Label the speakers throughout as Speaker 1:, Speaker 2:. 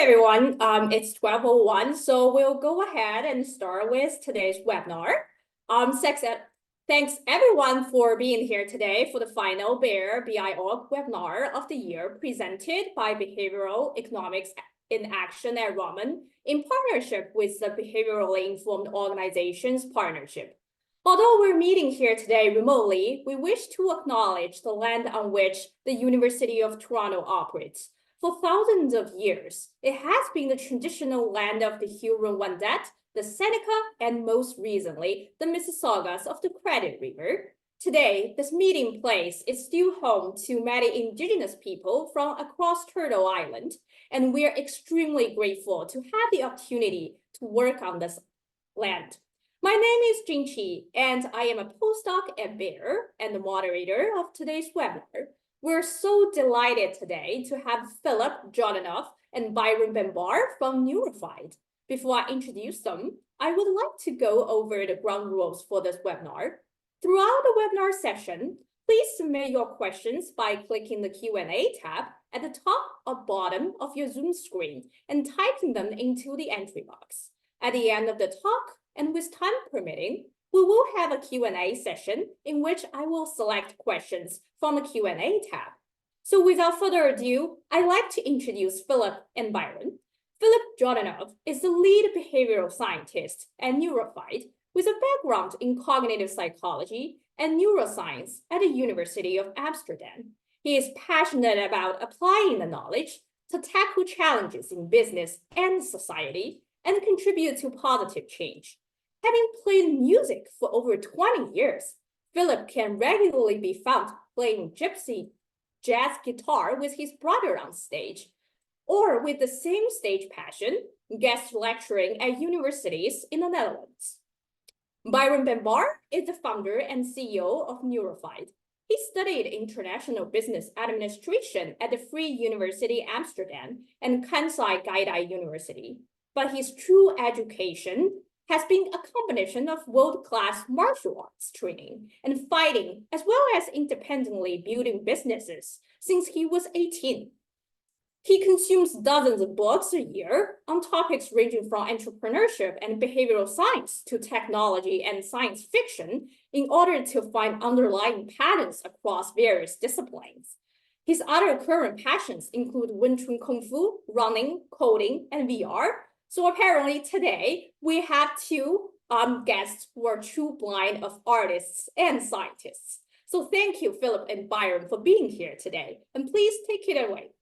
Speaker 1: Everyone, it's 12:01, so we'll go ahead and start with today's webinar. Thanks everyone for being here today for the final Behavioral webinar of the year presented by Behavioral Economics in Action at Raman in partnership with the Behaviorally Informed Organizations Partnership. Although we're meeting here today remotely, we wish to acknowledge the land on which the University of Toronto operates. For thousands of years, it has been the traditional land of the Huron-Wendat, the Seneca, and most recently, the Mississaugas of the Credit River. Today, this meeting place is still home to many Indigenous people from across Turtle Island, and we're extremely grateful to have the opportunity to work on this land. My name is Jingqi, and I am a postdoc at Beirem and the moderator of today's webinar. We're so delighted today to have Philip Jordanov and Beirem from Neurofied. Before I introduce them, I would like to go over the ground rules for this webinar. Throughout the webinar session, please submit your questions by clicking the Q&A tab at the top or bottom of your Zoom screen and typing them into the entry box. At the end of the talk, and with time permitting, we will have a Q&A session in which I will select questions from the Q&A tab. So without further ado, I'd like to introduce Philip and Beirem. Philip Jordanov is the lead behavioral scientist at Neurofied with a background in cognitive psychology and neuroscience at the University of Amsterdam. He is passionate about applying the knowledge to tackle challenges in business and society and contribute to positive change. Having played music for over 20 years, Philip can regularly be found playing gypsy jazz guitar with his brother on stage, or with the same stage passion, guest lecturing at universities in the Netherlands. Beirem is the founder and CEO of Neurofied. He studied international business administration at the Free University Amsterdam and Kansai Gaidai University, but his true education has been a combination of world-class martial arts training and fighting, as well as independently building businesses since he was 18. He consumes dozens of books a year on topics ranging from entrepreneurship and behavioral science to technology and science fiction in order to find underlying patterns across various disciplines. His other current passions include Wing Chun Kung Fu, running, coding, and VR. So apparently today we have two guests who are true blend of artists and scientists. So thank you, Philip and Beirem, for being here today. And please take it away.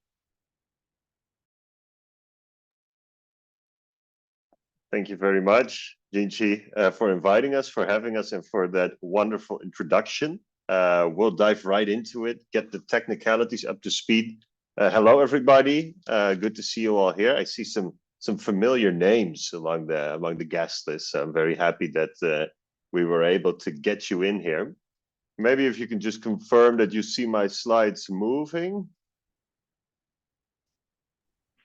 Speaker 2: Thank you very much, Jingqi, for inviting us, for having us, and for that wonderful introduction. We'll dive right into it, get the technicalities up to speed. Hello, everybody. Good to see you all here. I see some familiar names among the guest list. So I'm very happy that we were able to get you in here. Maybe if you can just confirm that you see my slides moving.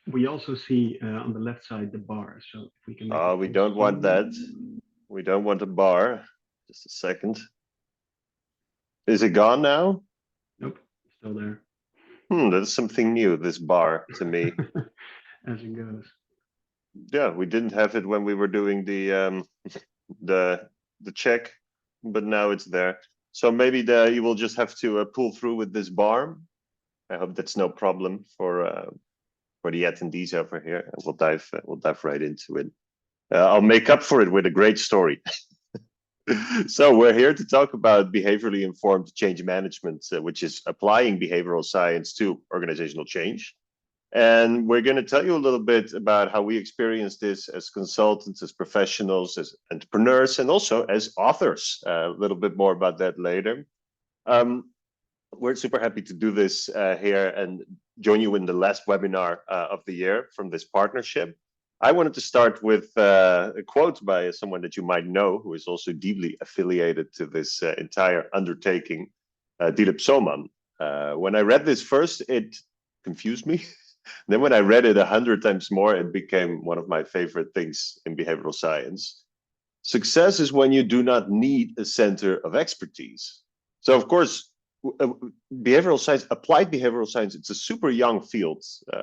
Speaker 3: We also see on the left side the bar. So if we can.
Speaker 2: We don't want that. We don't want a bar. Just a second. Is it gone now?
Speaker 3: Nope, still there.
Speaker 2: That's something new. This bar to me.
Speaker 3: As it goes.
Speaker 2: Yeah, we didn't have it when we were doing the check, but now it's there. So maybe you will just have to pull through with this bar. I hope that's no problem for the attendees over here. And we'll dive right into it. I'll make up for it with a great story. So we're here to talk about behaviorally informed change management, which is applying behavioral science to organizational change. And we're going to tell you a little bit about how we experience this as consultants, as professionals, as entrepreneurs, and also as authors. A little bit more about that later. We're super happy to do this here and join you in the last webinar of the year from this partnership. I wanted to start with a quote by someone that you might know, who is also deeply affiliated to this entire undertaking, Dilip Soman. When I read this first, it confused me. Then when I read it 100 times more, it became one of my favorite things in behavioral science. Success is when you do not need a center of expertise. So of course, behavioral science, applied behavioral science, it's a super young field.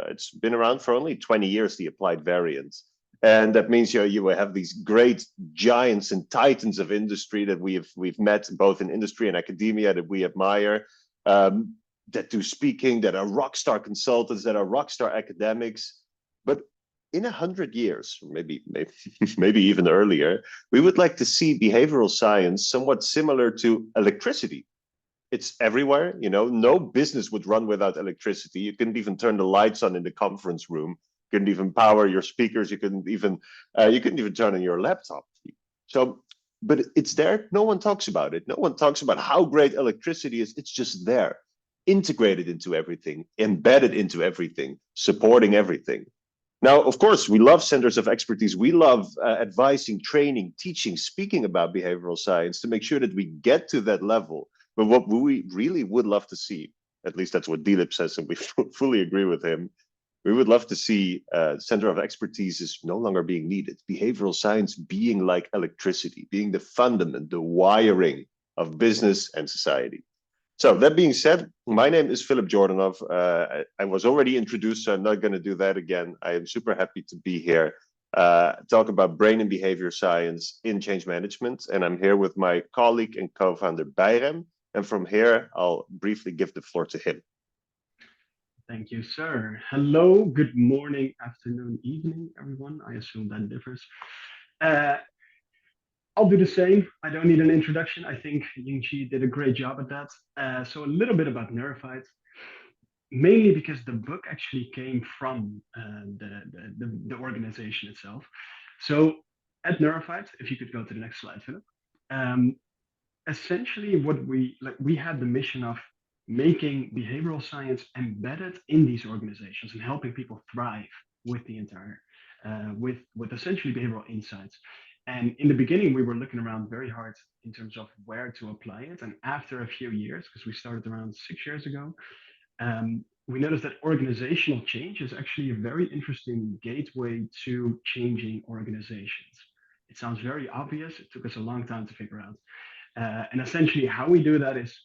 Speaker 2: It's been around for only 20 years, the applied variant. And that means you have these great giants and titans of industry that we've met both in industry and academia that we admire, that do speaking, that are rock star consultants, that are rock star academics. But in 100 years, maybe even earlier, we would like to see behavioral science somewhat similar to electricity. It's everywhere, no business would run without electricity. You couldn't even turn the lights on in the conference room. You couldn't even power your speakers. You couldn't even turn on your laptop. So, but it's there. No one talks about it. No one talks about how great electricity is. It's just there, integrated into everything, embedded into everything, supporting everything. Now, of course, we love centers of expertise. We love advising, training, teaching, speaking about behavioral science to make sure that we get to that level. But what we really would love to see, at least that's what Dilip says, and we fully agree with him, we would love to see center of expertise is no longer being needed. Behavioral science being like electricity, being the fundament, the wiring of business and society. So that being said, my name is Philip Jordanov. I was already introduced, so I'm not going to do that again. I am super happy to be here, talk about brain and behavior science in change management. And I'm here with my colleague and co-founder Beirem. And from here, I'll briefly give the floor to him.
Speaker 3: Thank you, sir. Hello, good morning, afternoon, evening, everyone. I assume that differs. I'll do the same. I don't need an introduction. I think Yingqi did a great job at that. So a little bit about Neurofied, mainly because the book actually came from the organization itself. So at Neurofied, if you could go to the next slide, Philip. Essentially, what we had the mission of making behavioral science embedded in these organizations and helping people thrive with the entire, with essentially behavioral insights. And in the beginning, we were looking around very hard in terms of where to apply it. And after a few years, because we started around 6 years ago, we noticed that organizational change is actually a very interesting gateway to changing organizations. It sounds very obvious. It took us a long time to figure out. And essentially how we do that is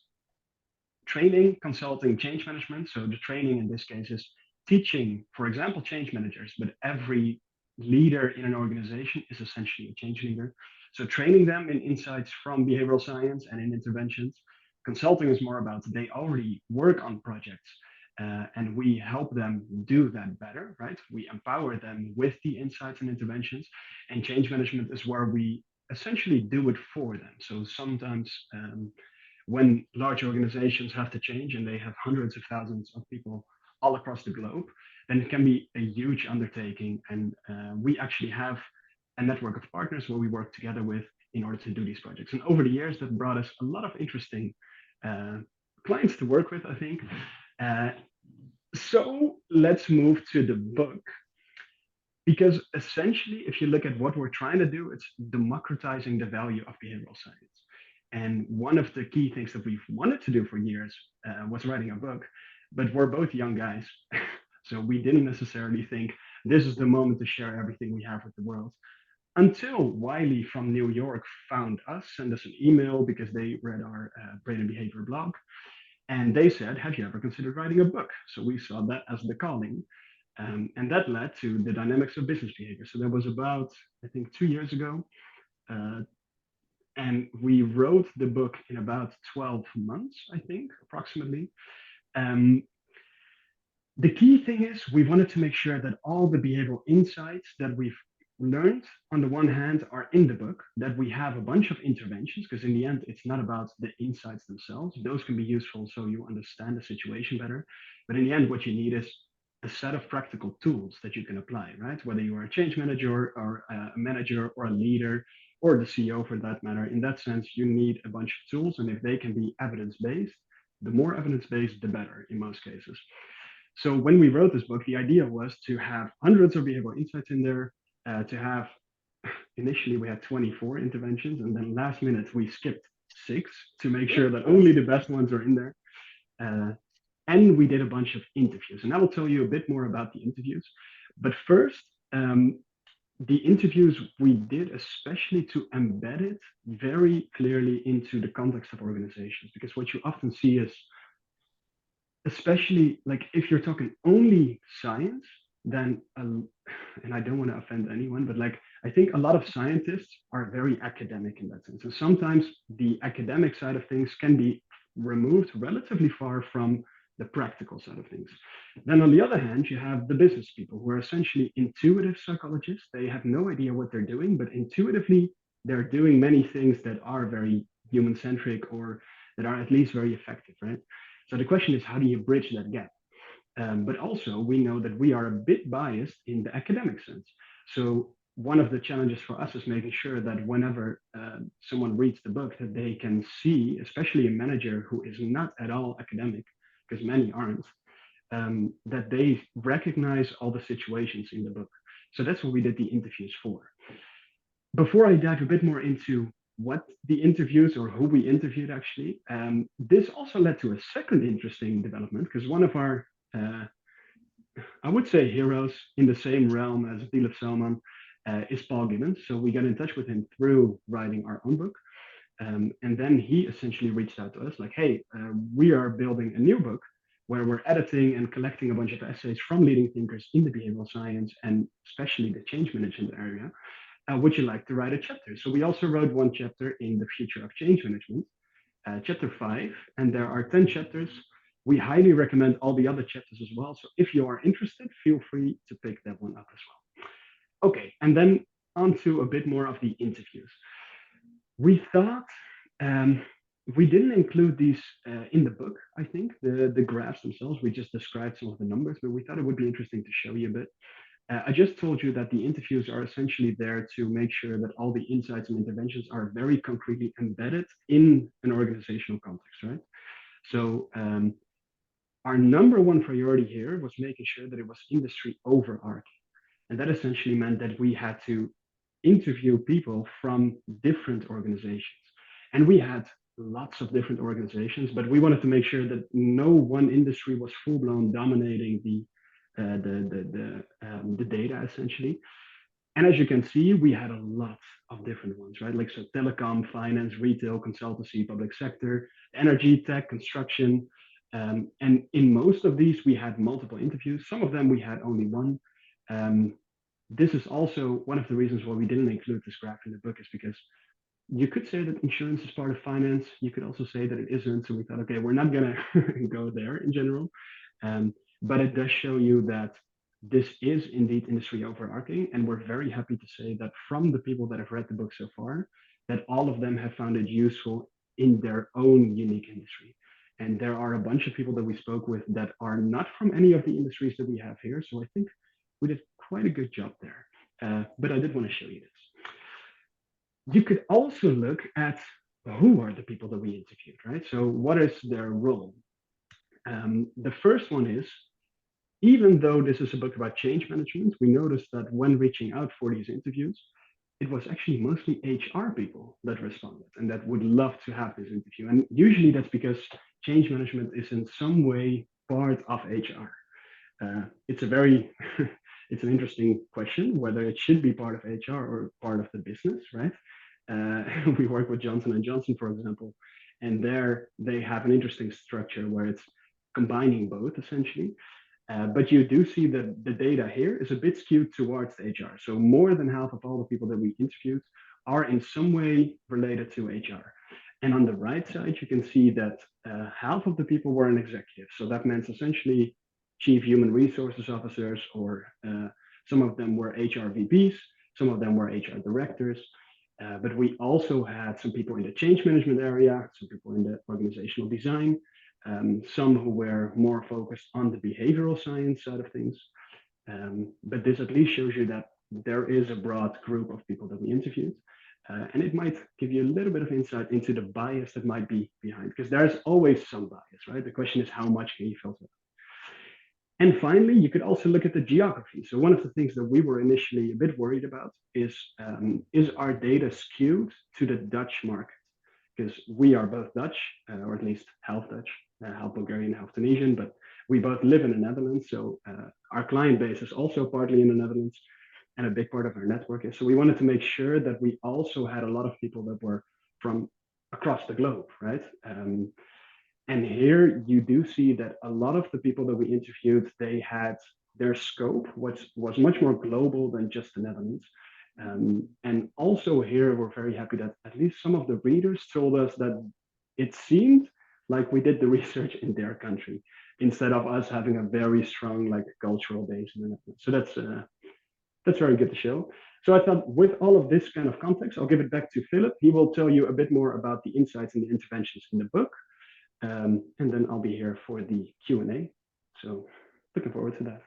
Speaker 3: training, consulting, change management. So the training in this case is teaching, for example, change managers, but every leader in an organization is essentially a change leader. So training them in insights from behavioral science and in interventions. Consulting is more about they already work on projects and we help them do that better, right? We empower them with the insights and interventions. And change management is where we essentially do it for them. So sometimes when large organizations have to change and they have hundreds of thousands of people all across the globe, then it can be a huge undertaking. And we actually have a network of partners where we work together with in order to do these projects. And over the years, that brought us a lot of interesting clients to work with, I think. So let's move to the book. Because essentially, if you look at what we're trying to do, it's democratizing the value of behavioral science. And one of the key things that we've wanted to do for years was writing a book, but we're both young guys. So we didn't necessarily think this is the moment to share everything we have with the world. Until Wiley from New York found us, sent us an email because they read our Brain and Behavior blog. And they said, have you ever considered writing a book? So we saw that as the calling. And that led to the dynamics of business behavior. So that was about, I think, 2 years ago. And we wrote the book in about 12 months, I think, approximately. The key thing is we wanted to make sure that all the behavioral insights that we've learned, on the one hand, are in the book, that we have a bunch of interventions, because in the end, it's not about the insights themselves. Those can be useful so you understand the situation better. But in the end, what you need is a set of practical tools that you can apply, right? Whether you are a change manager or a manager or a leader or the CEO for that matter, in that sense, you need a bunch of tools. And if they can be evidence-based, the more evidence-based, the better in most cases. So when we wrote this book, the idea was to have hundreds of behavioral insights in there, to have, initially we had 24 interventions, and then last minute we skipped 6 to make sure that only the best ones are in there. And we did a bunch of interviews, and I will tell you a bit more about the interviews. But first, the interviews we did, especially to embed it very clearly into the context of organizations, because what you often see is, especially like if you're talking only science, then and I don't want to offend anyone, but like I think a lot of scientists are very academic in that sense, and sometimes the academic side of things can be removed relatively far from the practical side of things. Then on the other hand, you have the business people who are essentially intuitive psychologists. They have no idea what they're doing, but intuitively they're doing many things that are very human centric or that are at least very effective, right? So the question is, how do you bridge that gap? But also, we know that we are a bit biased in the academic sense. So one of the challenges for us is making sure that whenever someone reads the book, that they can see, especially a manager who is not at all academic, because many aren't, that they recognize all the situations in the book. So that's what we did the interviews for. Before I dive a bit more into what the interviews or who we interviewed actually, this also led to a second interesting development because one of our, I would say, heroes in the same realm as Dilip Salman is Paul Gibbons. So we got in touch with him through writing our own book. And then he essentially reached out to us like, hey, we are building a new book where we're editing and collecting a bunch of essays from leading thinkers in the behavioral science and especially the change management area. Would you like to write a chapter? So we also wrote one chapter in the future of change management, chapter 5, and there are 10 chapters. We highly recommend all the other chapters as well. So if you are interested, feel free to pick that one up as well. Okay, and then on to a bit more of the interviews. We thought we didn't include these in the book, I think, the graphs themselves. We just described some of the numbers, but we thought it would be interesting to show you a bit. I just told you that the interviews are essentially there to make sure that all the insights and interventions are very concretely embedded in an organizational context, right? So our number one priority here was making sure that it was industry overarching. And that essentially meant that we had to interview people from different organizations. And we had lots of different organizations, but we wanted to make sure that no one industry was full-blown dominating the data essentially. And as you can see, we had a lot of different ones, right? Like so telecom, finance, retail, consultancy, public sector, energy, tech, construction. And in most of these, we had multiple interviews. Some of them we had only one. This is also one of the reasons why we didn't include this graph in the book is because you could say that insurance is part of finance. You could also say that it isn't. So we thought, okay, we're not going to go there in general. But it does show you that this is indeed industry overarching. And we're very happy to say that from the people that have read the book so far, that all of them have found it useful in their own unique industry. And there are a bunch of people that we spoke with that are not from any of the industries that we have here. So I think we did quite a good job there. But I did want to show you this. You could also look at who are the people that we interviewed, right? So what is their role? The first one is, even though this is a book about change management, we noticed that when reaching out for these interviews, it was actually mostly HR people that responded and that would love to have this interview. And usually that's because change management is in some way part of HR. It's a very, it's an interesting question whether it should be part of HR or part of the business, right? We work with Johnson & Johnson, for example, and there they have an interesting structure where it's combining both essentially. But you do see that the data here is a bit skewed towards the HR. So more than half of all the people that we interviewed are in some way related to HR. And on the right side, you can see that half of the people were an executive. So that meant essentially chief human resources officers, or some of them were HR VPs, some of them were HR directors. But we also had some people in the change management area, some people in the organizational design, some who were more focused on the behavioral science side of things. But this at least shows you that there is a broad group of people that we interviewed. And it might give you a little bit of insight into the bias that might be behind, because there's always some bias, right? The question is, how much can you filter? And finally, you could also look at the geography. So one of the things that we were initially a bit worried about is our data skewed to the Dutch market? Because we are both Dutch, or at least half Dutch, half Bulgarian, half Tunisian, but we both live in the Netherlands. So our client base is also partly in the Netherlands. and a big part of our network is. So we wanted to make sure that we also had a lot of people that were from across the globe, right? And here you do see that a lot of the people that we interviewed, they had their scope was much more global than just the Netherlands. And also here, we're very happy that at least some of the readers told us that it seemed like we did the research in their country instead of us having a very strong like cultural base in the Netherlands. So that's very good to show. So I thought with all of this kind of context, I'll give it back to Philip. He will tell you a bit more about the insights and the interventions in the book. And then I'll be here for the Q&A. So looking forward to that.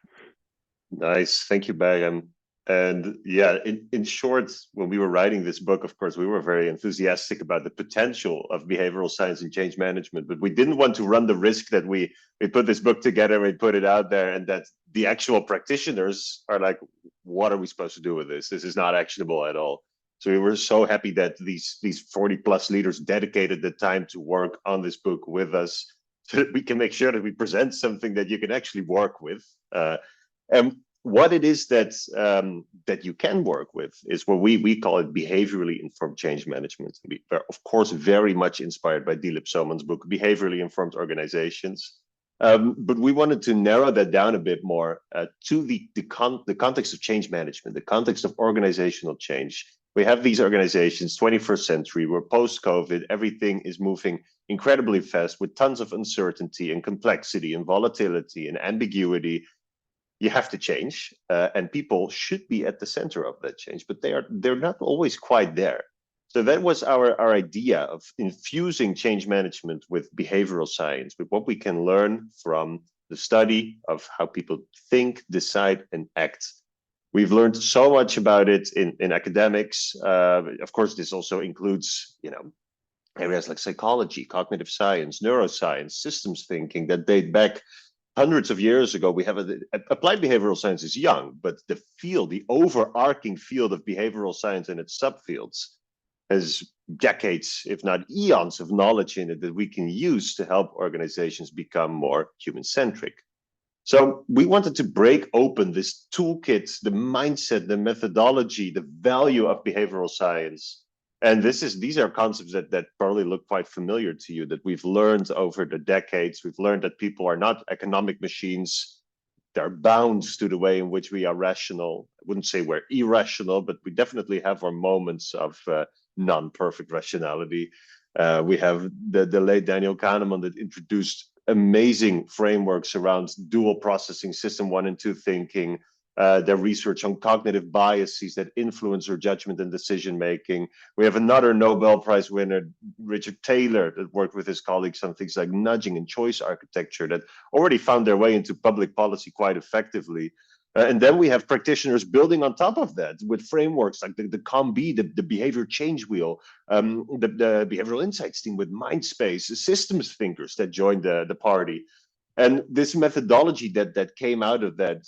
Speaker 2: Nice. Thank you, Beirem. And yeah, in short, when we were writing this book, of course, we were very enthusiastic about the potential of behavioral science and change management, but we didn't want to run the risk that we put this book together, we put it out there, and that the actual practitioners are like, what are we supposed to do with this? This is not actionable at all. So we were so happy that these 40 plus leaders dedicated the time to work on this book with us so that we can make sure that we present something that you can actually work with. And what it is that that you can work with is what we call it behaviorally informed change management. We are, of course, very much inspired by Dilip Soman's book, Behaviorally Informed Organizations. But we wanted to narrow that down a bit more to the context of change management, the context of organizational change. We have these organizations, 21st century, we're post-COVID, everything is moving incredibly fast with tons of uncertainty and complexity and volatility and ambiguity. You have to change, and people should be at the center of that change, but they're not always quite there. So that was our idea of infusing change management with behavioral science, with what we can learn from the study of how people think, decide, and act. We've learned so much about it in academics. Of course, this also includes, areas like psychology, cognitive science, neuroscience, systems thinking that date back hundreds of years ago. We have applied behavioral science is young, but the field, the overarching field of behavioral science and its subfields has decades, if not eons, of knowledge in it that we can use to help organizations become more human-centric. So we wanted to break open this toolkit, the mindset, the methodology, the value of behavioral science. And these are concepts that probably look quite familiar to you, that we've learned over the decades. We've learned that people are not economic machines. They're bound to the way in which we are rational. I wouldn't say we're irrational, but we definitely have our moments of non-perfect rationality. We have the late Daniel Kahneman that introduced amazing frameworks around dual processing, system 1 and 2 thinking, their research on cognitive biases that influence our judgment and decision making. We have another Nobel Prize winner, Richard Taylor, that worked with his colleagues on things like nudging and choice architecture that already found their way into public policy quite effectively. And then we have practitioners building on top of that with frameworks like the COM-B, the behavior change wheel, the behavioral insights team with Mindspace, systems thinkers that joined the party. And this methodology that came out of that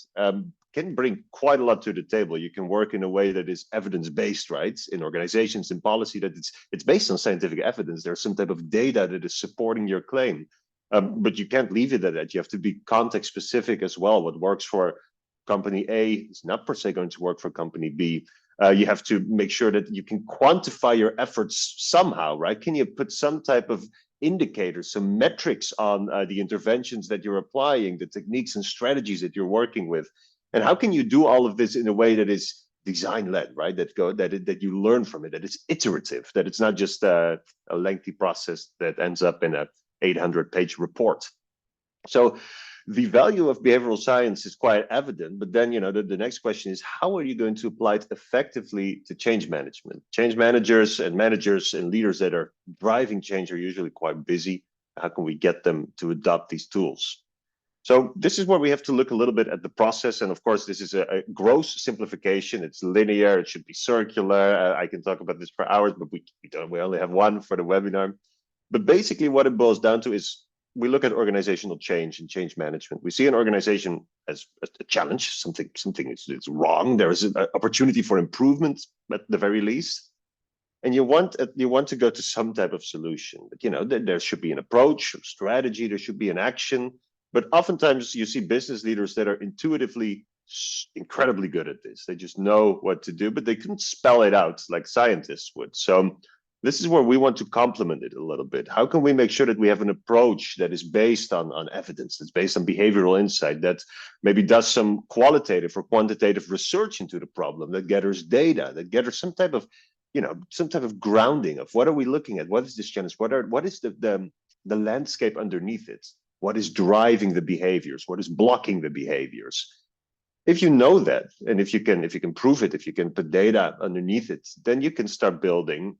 Speaker 2: can bring quite a lot to the table. You can work in a way that is evidence-based, right? In organizations, in policy, that it's based on scientific evidence. There's some type of data that is supporting your claim. But you can't leave it at that. You have to be context specific as well. What works for company A is not per se going to work for company B. You have to make sure that you can quantify your efforts somehow, right? Can you put some type of indicators, some metrics on the interventions that you're applying, the techniques and strategies that you're working with? And how can you do all of this in a way that is design-led, right? That you learn from it, that it's iterative, that it's not just a lengthy process that ends up in a 800-page report. So the value of behavioral science is quite evident, but then, the next question is, how are you going to apply it effectively to change management? Change managers and leaders that are driving change are usually quite busy. How can we get them to adopt these tools? So this is where we have to look a little bit at the process. And of course, this is a gross simplification. It's linear, it should be circular. I can talk about this for hours, but we only have one for the webinar. But basically what it boils down to is we look at organizational change and change management. We see an organization as a challenge, something is wrong. There is an opportunity for improvement at the very least. And you want to go to some type of solution. But, there should be an approach, a strategy, there should be an action. But oftentimes you see business leaders that are intuitively incredibly good at this. They just know what to do, but they couldn't spell it out like scientists would. So this is where we want to complement it a little bit. How can we make sure that we have an approach that is based on evidence, that's based on behavioral insight, that maybe does some qualitative or quantitative research into the problem, that gathers data, that gathers some type of, some type of grounding of what are we looking at? What is this challenge? What is the landscape underneath it? What is driving the behaviors? What is blocking the behaviors? If you know that, and if you can prove it, if you can put data underneath it, then you can start building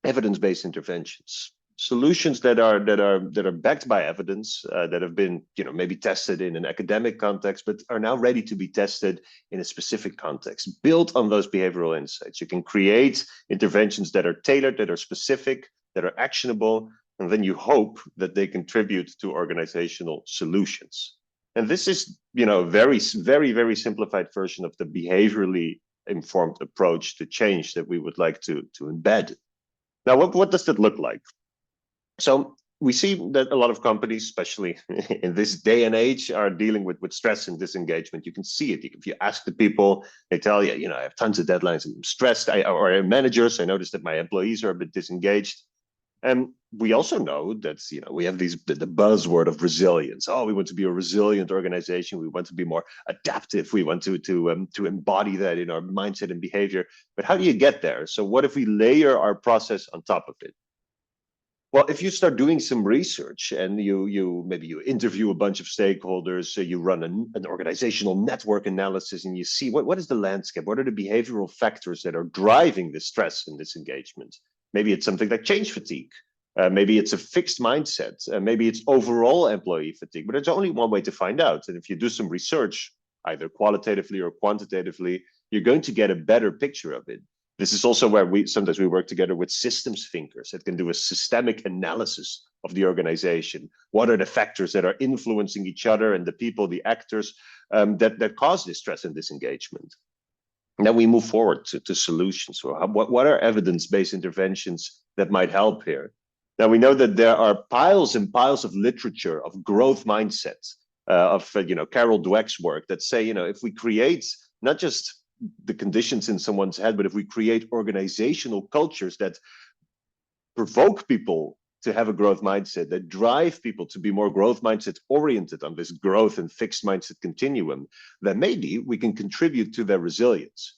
Speaker 2: evidence-based interventions, solutions that are backed by evidence, that have been maybe tested in an academic context, but are now ready to be tested in a specific context, built on those behavioral insights. You can create interventions that are tailored, that are specific, that are actionable, and then you hope that they contribute to organizational solutions. And this is, very, very, very simplified version of the behaviorally informed approach to change that we would like to embed. Now, what does that look like? So we see that a lot of companies, especially in this day and age, are dealing with stress and disengagement. You can see it. If you ask the people, they tell you, I have tons of deadlines, I'm stressed, or managers, I noticed that my employees are a bit disengaged. And we also know that, we have the buzzword of resilience. Oh, we want to be a resilient organization. We want to be more adaptive. We want to embody that in our mindset and behavior. But how do you get there? So what if we layer our process on top of it? Well, if you start doing some research and maybe you interview a bunch of stakeholders, so you run an organizational network analysis, and you see what is the landscape? What are the behavioral factors that are driving the stress and disengagement? Maybe it's something like change fatigue. Maybe it's a fixed mindset. Maybe it's overall employee fatigue. But there's only one way to find out. And if you do some research, either qualitatively or quantitatively, you're going to get a better picture of it. This is also where sometimes we work together with systems thinkers that can do a systemic analysis of the organization. What are the factors that are influencing each other and the people, the actors that cause this stress and disengagement? And then we move forward to solutions. So what are evidence-based interventions that might help here? Now, we know that there are piles and piles of literature of growth mindsets, of Carol Dweck's work that say, if we create not just the conditions in someone's head, but if we create organizational cultures that provoke people to have a growth mindset, that drive people to be more growth mindset oriented on this growth and fixed mindset continuum, then maybe we can contribute to their resilience.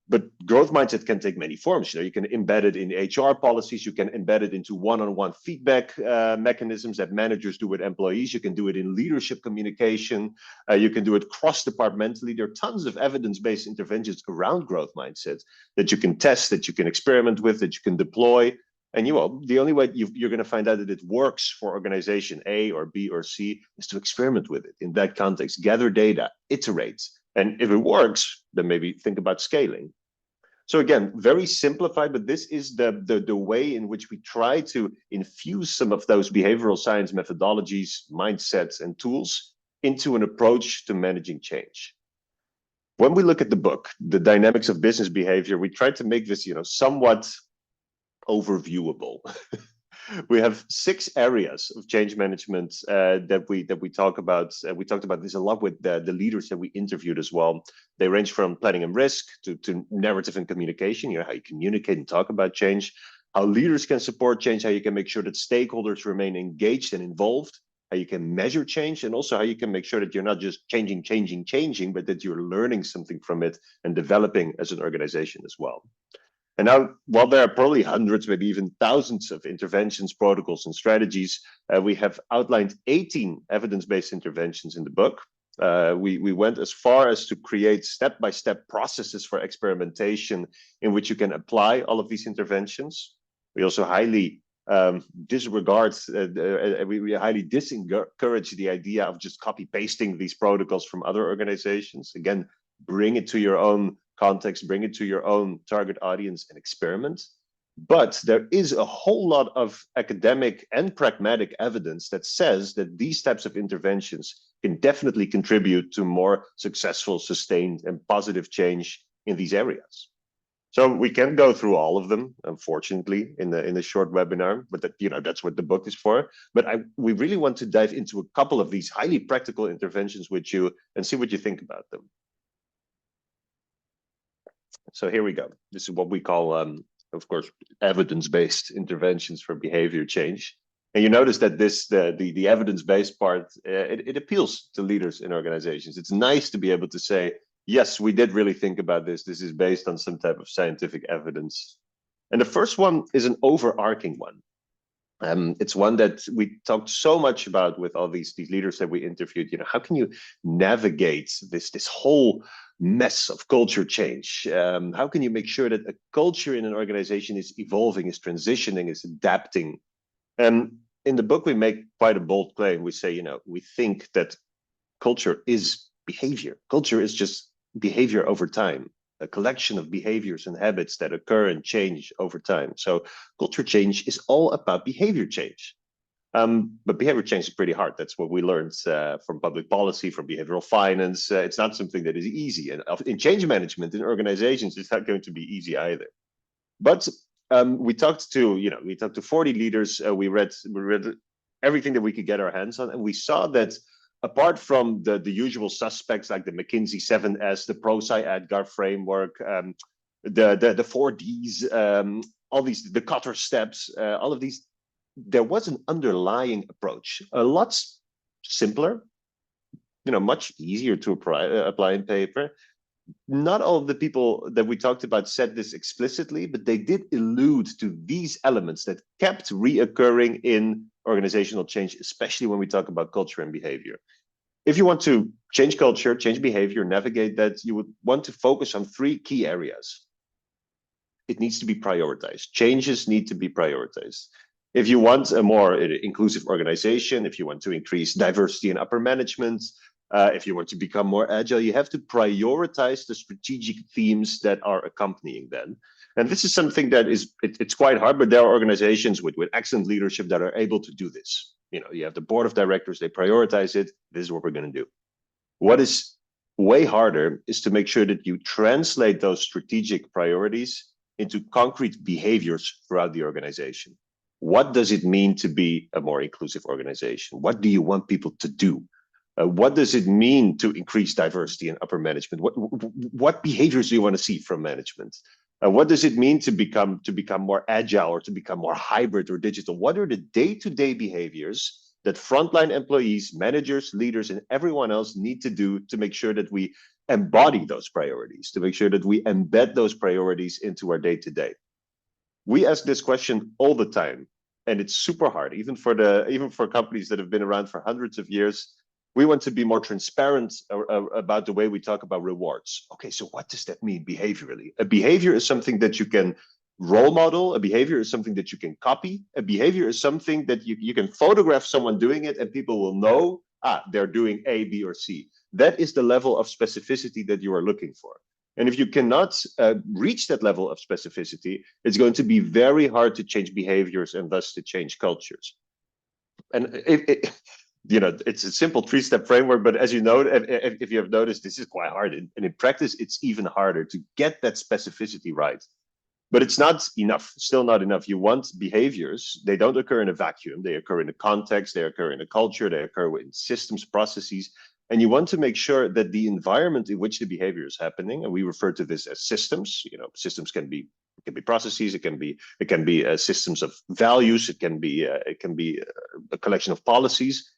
Speaker 2: But growth mindset can take many forms. You can embed it in HR policies. You can embed it into one-on-one feedback mechanisms that managers do with employees. You can do it in leadership communication. You can do it cross-departmentally. There are tons of evidence-based interventions around growth mindset that you can test, that you can experiment with, that you can deploy. And the only way you're going to find out that it works for organization A or B or C is to experiment with it in that context, gather data, iterate. And if it works, then maybe think about scaling. So again, very simplified, but this is the way in which we try to infuse some of those behavioral science methodologies, mindsets, and tools into an approach to managing change. When we look at the book, The Dynamics of Business Behavior, we try to make this, somewhat overviewable. We have 6 areas of change management that we talk about. We talked about this a lot with the leaders that we interviewed as well. They range from planning and risk to narrative and communication, how you communicate and talk about change, how leaders can support change, how you can make sure that stakeholders remain engaged and involved, how you can measure change, and also how you can make sure that you're not just changing, but that you're learning something from it and developing as an organization as well. And now, while there are probably hundreds, maybe even thousands of interventions, protocols, and strategies, we have outlined 18 evidence-based interventions in the book. We went as far as to create step-by-step processes for experimentation in which you can apply all of these interventions. We also highly disregard, we highly discourage the idea of just copy-pasting these protocols from other organizations. Again, bring it to your own context, bring it to your own target audience and experiment. But there is a whole lot of academic and pragmatic evidence that says that these types of interventions can definitely contribute to more successful, sustained, and positive change in these areas. So we can go through all of them, unfortunately, in a short webinar, but that's what the book is for. But we really want to dive into a couple of these highly practical interventions with you and see what you think about them. So here we go. This is what we call, of course, evidence-based interventions for behavior change. And you notice that the evidence-based part, it appeals to leaders in organizations. It's nice to be able to say, yes, we did really think about this. This is based on some type of scientific evidence. And the first one is an overarching one. It's one that we talked so much about with all these leaders that we interviewed. You know, how can you navigate this whole mess of culture change? How can you make sure that a culture in an organization is evolving, is transitioning, is adapting? In the book, we make quite a bold claim. We say, you know, we think that culture is behavior. Culture is just behavior over time, a collection of behaviors and habits that occur and change over time. So culture change is all about behavior change. But behavior change is pretty hard. That's what we learned from public policy, from behavioral finance. It's not something that is easy. And in change management in organizations, it's not going to be easy either. But we talked to 40 leaders. We read everything that we could get our hands on, and we saw that apart from the usual suspects like the McKinsey 7S, the ProSci-ADGAR framework, the 4Ds, all these, the Kotter steps, all of these, there was an underlying approach, a lot simpler, much easier to apply in paper. Not all of the people that we talked about said this explicitly, but they did allude to these elements that kept reoccurring in organizational change, especially when we talk about culture and behavior. If you want to change culture, change behavior, navigate that, you would want to focus on 3 key areas. It needs to be prioritized. Changes need to be prioritized. If you want a more inclusive organization, if you want to increase diversity in upper management, if you want to become more agile, you have to prioritize the strategic themes that are accompanying them. And this is something that it's quite hard, but there are organizations with excellent leadership that are able to do this. You have the board of directors, they prioritize it. This is what we're going to do. What is way harder is to make sure that you translate those strategic priorities into concrete behaviors throughout the organization. What does it mean to be a more inclusive organization? What do you want people to do? What does it mean to increase diversity in upper management? What behaviors do you want to see from management? What does it mean to become more agile or to become more hybrid or digital? What are the day-to-day behaviors that frontline employees, managers, leaders, and everyone else need to do to make sure that we embody those priorities, to make sure that we embed those priorities into our day-to-day? We ask this question all the time, and it's super hard, even for companies that have been around for hundreds of years. We want to be more transparent about the way we talk about rewards. Okay, so what does that mean behaviorally? A behavior is something that you can role model. A behavior is something that you can copy. A behavior is something that you can photograph someone doing it and people will know, they're doing A, B, or C. That is the level of specificity that you are looking for. And if you cannot reach that level of specificity, it's going to be very hard to change behaviors and thus to change cultures. And it's a simple 3-step framework, but as you know, if you have noticed, this is quite hard. And in practice, it's even harder to get that specificity right. But it's not enough, still not enough. You want behaviors. They don't occur in a vacuum. They occur in a context, they occur in a culture, they occur in systems, processes. And you want to make sure that the environment in which the behavior is happening, and we refer to this as systems. Systems can be processes, it can be systems of values, it can be a collection of policies.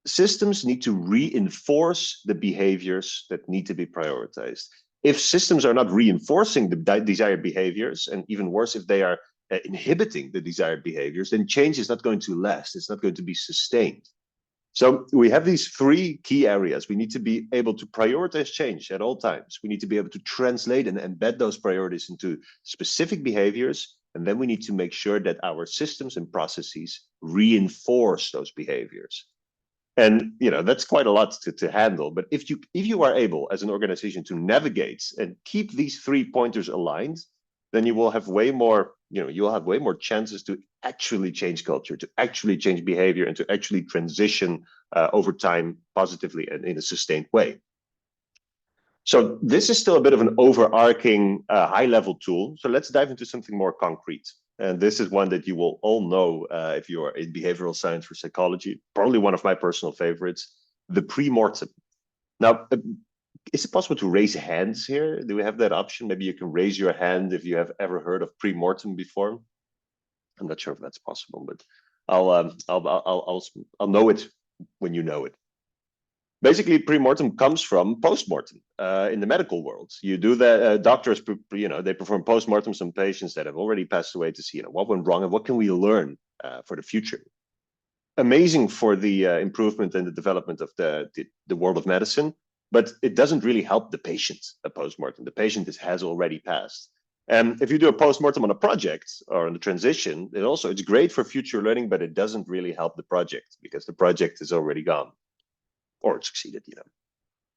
Speaker 2: Systems need to reinforce the behaviors that need to be prioritized. If systems are not reinforcing the desired behaviors, and even worse, if they are inhibiting the desired behaviors, then change is not going to last. It's not going to be sustained. So we have these 3 key areas. We need to be able to prioritize change at all times. We need to be able to translate and embed those priorities into specific behaviors. And then we need to make sure that our systems and processes reinforce those behaviors. And that's quite a lot to handle. But if you are able as an organization to navigate and keep these 3 pointers aligned, then you will have way more, you'll have way more chances to actually change culture, to actually change behavior, and to actually transition over time positively and in a sustained way. So this is still a bit of an overarching high-level tool. So let's dive into something more concrete. And this is one that you will all know if you are in behavioral science or psychology, probably one of my personal favorites, the pre-mortem. Now, is it possible to raise hands here? Do we have that option? Maybe you can raise your hand if you have ever heard of pre-mortem before. I'm not sure if that's possible, but I'll know it when you know it. Basically, pre-mortem comes from post-mortem in the medical world. You do that, doctors, they perform post-mortems on patients that have already passed away to see, what went wrong and what can we learn for the future. Amazing for the improvement and the development of the world of medicine, but it doesn't really help the patient, a post-mortem. The patient has already passed. And if you do a post-mortem on a project or on the transition, it's great for future learning, but it doesn't really help the project because the project is already gone. Or it succeeded,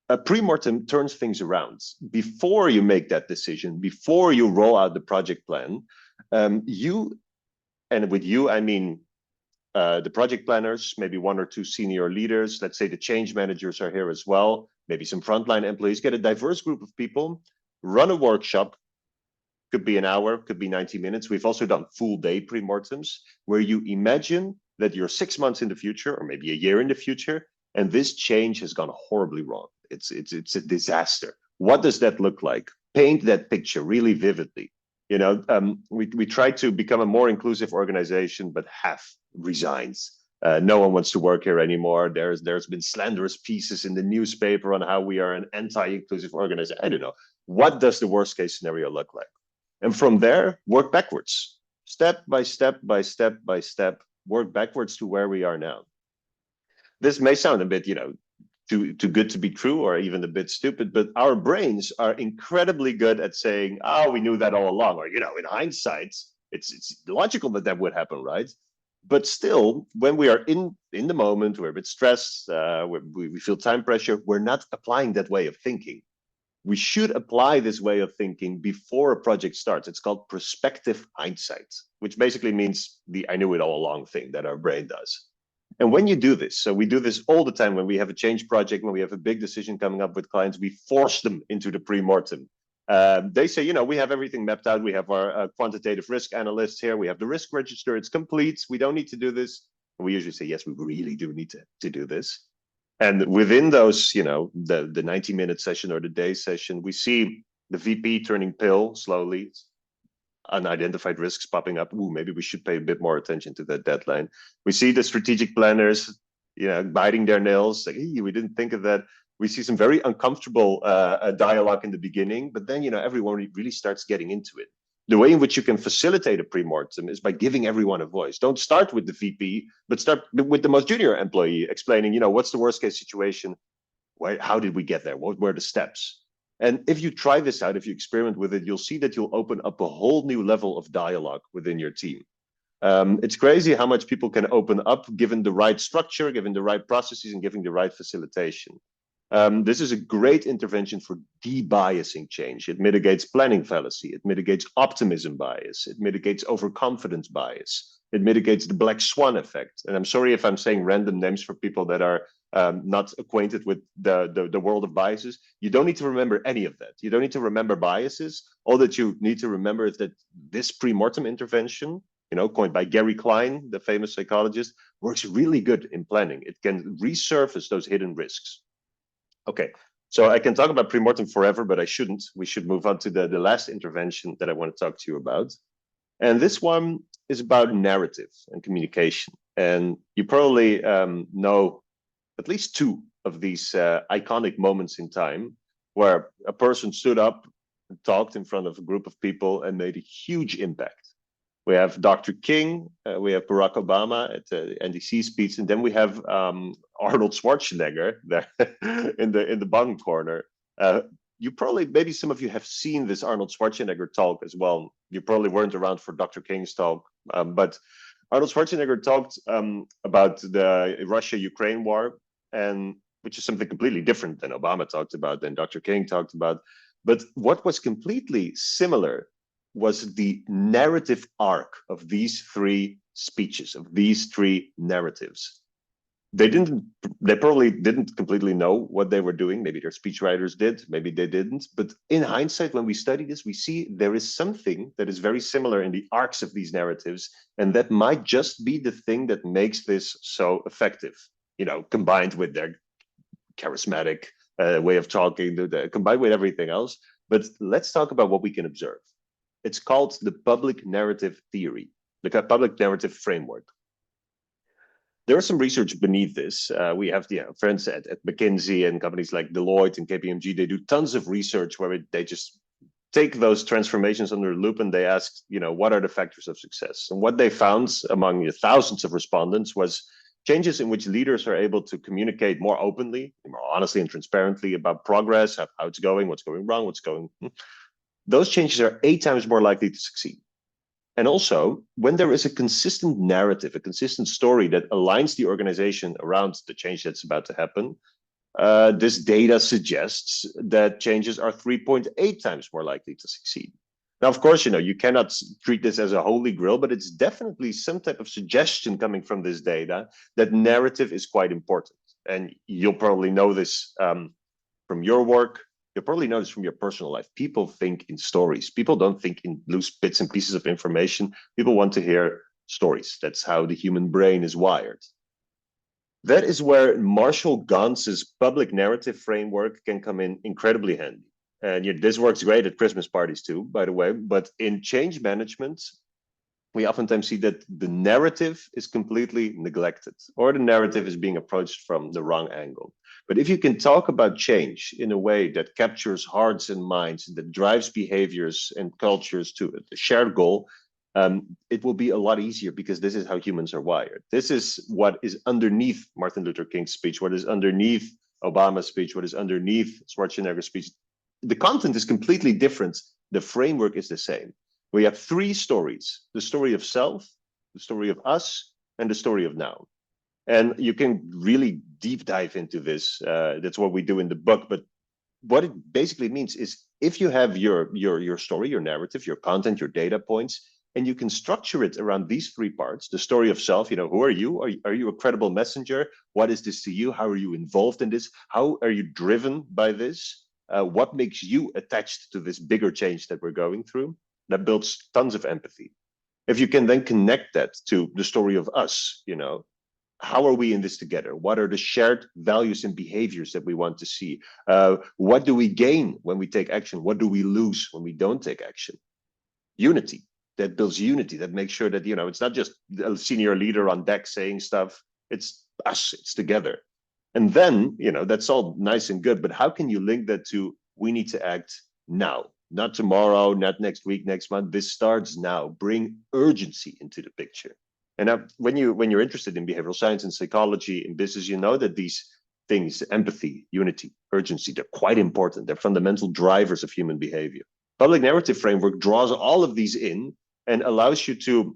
Speaker 2: A pre-mortem turns things around. Before you make that decision, before you roll out the project plan, you, and with you, I mean the project planners, maybe one or two senior leaders, let's say the change managers are here as well, maybe some frontline employees, get a diverse group of people, run a workshop, could be an hour, could be 90 minutes. We've also done full day pre-mortems where you imagine that you're 6 months in the future or maybe a year in the future, and this change has gone horribly wrong. It's a disaster. What does that look like? Paint that picture really vividly. We try to become a more inclusive organization, but half resigns. No one wants to work here anymore. There's been slanderous pieces in the newspaper on how we are an anti-inclusive organization. I don't know. What does the worst case scenario look like? And from there, work backwards, step by step by step by step, work backwards to where we are now. This may sound a bit, too good to be true or even a bit stupid, but our brains are incredibly good at saying, oh, we knew that all along. Or, in hindsight, it's logical that would happen, right? But still, when we are in the moment, we're a bit stressed, we feel time pressure, we're not applying that way of thinking. We should apply this way of thinking before a project starts. It's called prospective hindsight, which basically means the I knew it all along thing that our brain does. And when you do this, so we do this all the time when we have a change project, when we have a big decision coming up with clients, we force them into the pre-mortem. They say, we have everything mapped out. We have our quantitative risk analysts here. We have the risk register. It's complete. We don't need to do this. And we usually say, yes, we really do need to do this. And within those, the 90-minute session or the day session, we see the VP turning pale slowly, unidentified risks popping up. Ooh, maybe we should pay a bit more attention to that deadline. We see the strategic planners, biting their nails, like, hey, we didn't think of that. We see some very uncomfortable dialogue in the beginning, but then, everyone really starts getting into it. The way in which you can facilitate a pre-mortem is by giving everyone a voice. Don't start with the VP, but start with the most junior employee, explaining, what's the worst case situation? How did we get there? What were the steps? And if you try this out, if you experiment with it, you'll see that you'll open up a whole new level of dialogue within your team. It's crazy how much people can open up given the right structure, given the right processes, and given the right facilitation. This is a great intervention for de-biasing change. It mitigates planning fallacy. It mitigates optimism bias. It mitigates overconfidence bias. It mitigates the black swan effect. And I'm sorry if I'm saying random names for people that are not acquainted with the world of biases. You don't need to remember any of that. You don't need to remember biases. All that you need to remember is that this pre-mortem intervention, coined by Gary Klein, the famous psychologist, works really good in planning. It can resurface those hidden risks. Okay, so I can talk about pre-mortem forever, but I shouldn't. We should move on to the last intervention that I want to talk to you about. And this one is about narrative and communication. And you probably know at least two of these iconic moments in time where a person stood up and talked in front of a group of people and made a huge impact. We have Dr. King, we have Barack Obama at the NDC speech, and then we have Arnold Schwarzenegger there in the bottom corner. Maybe some of you have seen this Arnold Schwarzenegger talk as well. You probably weren't around for Dr. King's talk, but Arnold Schwarzenegger talked about the Russia-Ukraine war, and which is something completely different than Obama talked about, than Dr. King talked about. But what was completely similar was the narrative arc of these three speeches, of these three narratives. They probably didn't completely know what they were doing. Maybe their speechwriters did, maybe they didn't. But in hindsight, when we study this, we see there is something that is very similar in the arcs of these narratives. And that might just be the thing that makes this so effective, combined with their charismatic way of talking, combined with everything else. But let's talk about what we can observe. It's called the public narrative theory, the public narrative framework. There is some research beneath this. We have friends at McKinsey and companies like Deloitte and KPMG. They do tons of research where they just take those transformations under a loop and they ask, what are the factors of success? And what they found among thousands of respondents was changes in which leaders are able to communicate more openly, more honestly and transparently about progress, how it's going, what's going wrong, those changes are 8 times more likely to succeed. And also, when there is a consistent narrative, a consistent story that aligns the organization around the change that's about to happen, this data suggests that changes are 3.8 times more likely to succeed. Now, of course, you cannot treat this as a holy grail, but it's definitely some type of suggestion coming from this data that narrative is quite important. And you'll probably know this from your work. You'll probably know this from your personal life. People think in stories. People don't think in loose bits and pieces of information. People want to hear stories. That's how the human brain is wired. That is where Marshall Ganz's public narrative framework can come in incredibly handy. And this works great at Christmas parties too, by the way. But in change management, we oftentimes see that the narrative is completely neglected, or the narrative is being approached from the wrong angle. But if you can talk about change in a way that captures hearts and minds, that drives behaviors and cultures to a shared goal, it will be a lot easier, because this is how humans are wired. This is what is underneath Martin Luther King's speech, what is underneath Obama's speech, what is underneath Schwarzenegger's speech. The content is completely different. The framework is the same. We have 3 stories: the story of self, the story of us, and the story of now. And you can really deep dive into this. That's what we do in the book. But what it basically means is, if you have your story, your narrative, your content, your data points, and you can structure it around these 3 parts: the story of self, who are you? Are you a credible messenger? What is this to you? How are you involved in this? How are you driven by this? What makes you attached to this bigger change that we're going through? That builds tons of empathy. If you can then connect that to the story of us, how are we in this together? What are the shared values and behaviors that we want to see? What do we gain when we take action? What do we lose when we don't take action? Unity. That builds unity. That makes sure that, it's not just a senior leader on deck saying stuff. It's us. It's together. And then, that's all nice and good. But how can you link that to, we need to act now? Not tomorrow, not next week, next month. This starts now. Bring urgency into the picture. And when you're interested in behavioral science and psychology and business, you know that these things, empathy, unity, urgency, they're quite important. They're fundamental drivers of human behavior. Public narrative framework draws all of these in and allows you to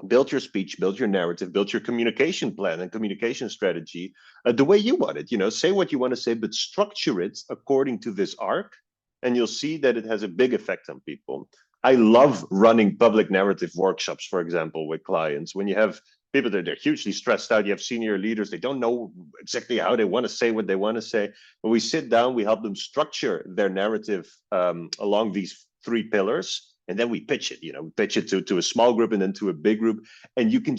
Speaker 2: build your speech, build your narrative, build your communication plan and communication strategy the way you want it. Say what you want to say, but structure it according to this arc, and you'll see that it has a big effect on people. I love running public narrative workshops, for example, with clients. When you have people that they're hugely stressed out, you have senior leaders, they don't know exactly how they want to say what they want to say. When we sit down, we help them structure their narrative along these 3 pillars. And then we pitch it, pitch it to a small group and then to a big group. And you can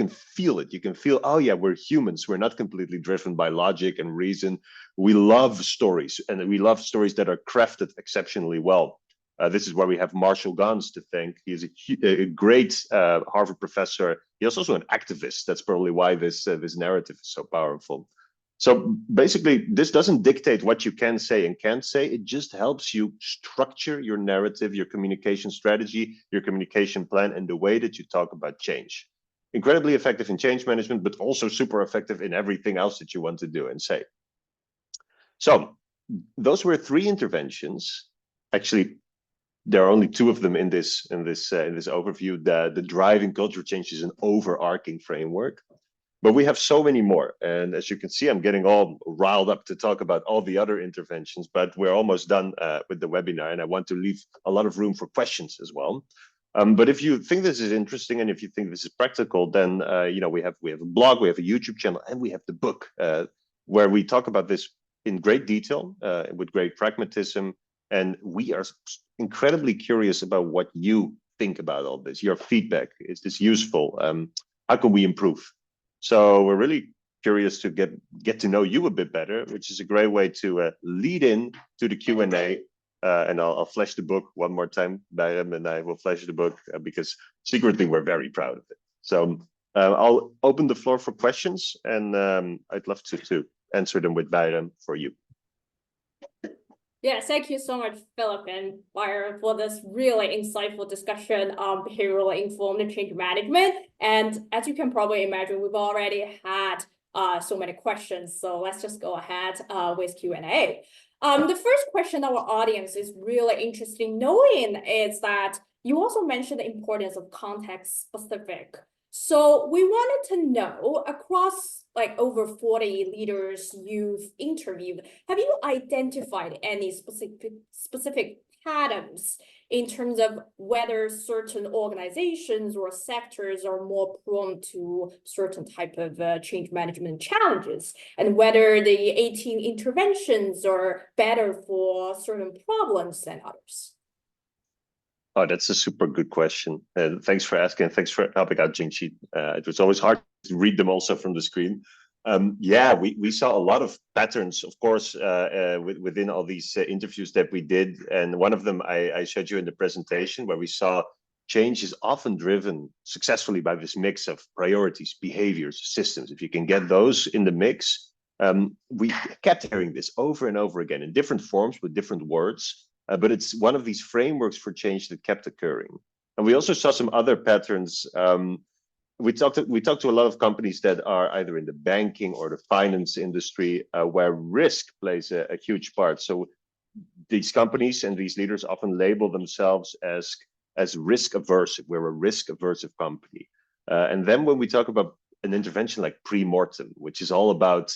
Speaker 2: feel it. You can feel, oh yeah, we're humans. We're not completely driven by logic and reason. We love stories, and we love stories that are crafted exceptionally well. This is where we have Marshall Ganz to thank. He is a great Harvard professor. He's also an activist. That's probably why this narrative is so powerful. So basically, this doesn't dictate what you can say and can't say. It just helps you structure your narrative, your communication strategy, your communication plan, and the way that you talk about change. Incredibly effective in change management, but also super effective in everything else that you want to do and say. So those were 3 interventions. Actually, there are only 2 of them in this overview. The driving culture change is an overarching framework. But we have so many more. And as you can see, I'm getting all riled up to talk about all the other interventions, but we're almost done with the webinar, and I want to leave a lot of room for questions as well. But if you think this is interesting and if you think this is practical, then we have a blog, we have a YouTube channel, and we have the book where we talk about this in great detail with great pragmatism. And we are incredibly curious about what you think about all this, your feedback. Is this useful? How can we improve? So we're really curious to get to know you a bit better, which is a great way to lead in to the Q&A. And I'll flash the book one more time, Beirem, and I will flash the book because secretly we're very proud of it. So I'll open the floor for questions, and I'd love to answer them with Beirem for you.
Speaker 1: Yeah, thank you so much, Philip and Barrah, for this really insightful discussion on behaviorally informed change management. And as you can probably imagine, we've already had so many questions. So let's just go ahead with Q&A. The first question our audience is really interested in knowing is that you also mentioned the importance of context specific. So we wanted to know, across like over 40 leaders you've interviewed, have you identified any specific patterns in terms of whether certain organizations or sectors are more prone to certain type of change management challenges, and whether the 18 interventions are better for certain problems than others?
Speaker 2: Oh, that's a super good question. Thanks for asking. Thanks for helping out, Jingxi. It was always hard to read them also from the screen. Yeah, we saw a lot of patterns, of course, within all these interviews that we did. And one of them I showed you in the presentation, where we saw change is often driven successfully by this mix of priorities, behaviors, systems. If you can get those in the mix, we kept hearing this over and over again in different forms with different words. But it's one of these frameworks for change that kept occurring. And we also saw some other patterns. We talked to a lot of companies that are either in the banking or the finance industry, where risk plays a huge part. So these companies and these leaders often label themselves as risk averse. We're a risk averse company. And then when we talk about an intervention like pre-mortem, which is all about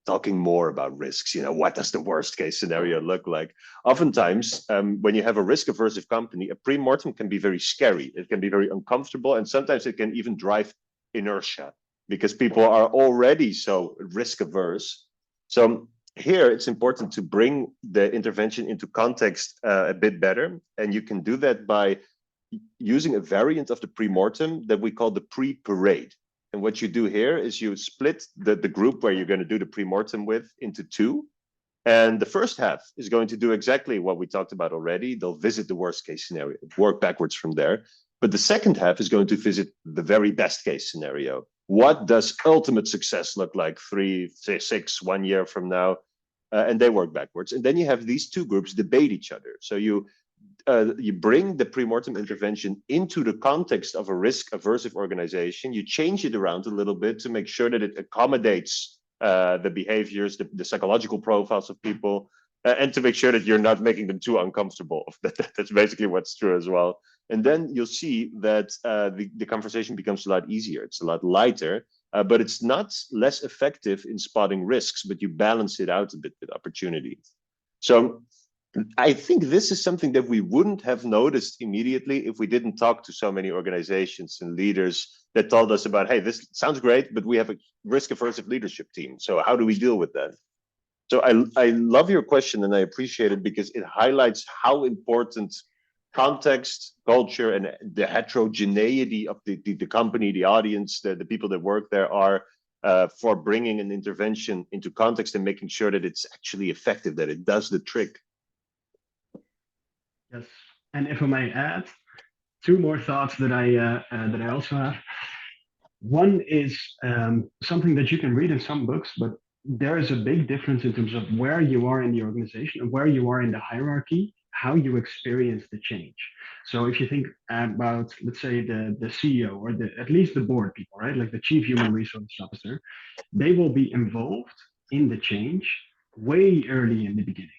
Speaker 2: talking more about risks, what does the worst case scenario look like? Oftentimes, when you have a risk aversive company, a pre-mortem can be very scary. It can be very uncomfortable, and sometimes it can even drive inertia because people are already so risk averse. So here it's important to bring the intervention into context a bit better, and you can do that by using a variant of the pre-mortem that we call the pre-parade. And what you do here is you split the group where you're going to do the pre-mortem with into two. And the first half is going to do exactly what we talked about already. They'll visit the worst case scenario, work backwards from there. But the second half is going to visit the very best case scenario. What does ultimate success look like 3, 6, 1 year from now? And they work backwards. And then you have these two groups debate each other. So you bring the pre-mortem intervention into the context of a risk-aversive organization. You change it around a little bit to make sure that it accommodates the behaviors, the psychological profiles of people, and to make sure that you're not making them too uncomfortable. That's basically what's true as well. And then you'll see that the conversation becomes a lot easier. It's a lot lighter, but it's not less effective in spotting risks, but you balance it out a bit with opportunities. So I think this is something that we wouldn't have noticed immediately if we didn't talk to so many organizations and leaders that told us about, hey, this sounds great, but we have a risk-aversive leadership team. So how do we deal with that? So I love your question, and I appreciate it because it highlights how important context, culture, and the heterogeneity of the company, the audience, the people that work there are for bringing an intervention into context and making sure that it's actually effective, that it does the trick.
Speaker 3: Yes, and if I may add, two more thoughts that I also have. One is something that you can read in some books, but there is a big difference in terms of where you are in the organization and where you are in the hierarchy, how you experience the change. So if you think about, let's say, the CEO or at least the board people, right, like the chief human resource officer, they will be involved in the change way early in the beginning.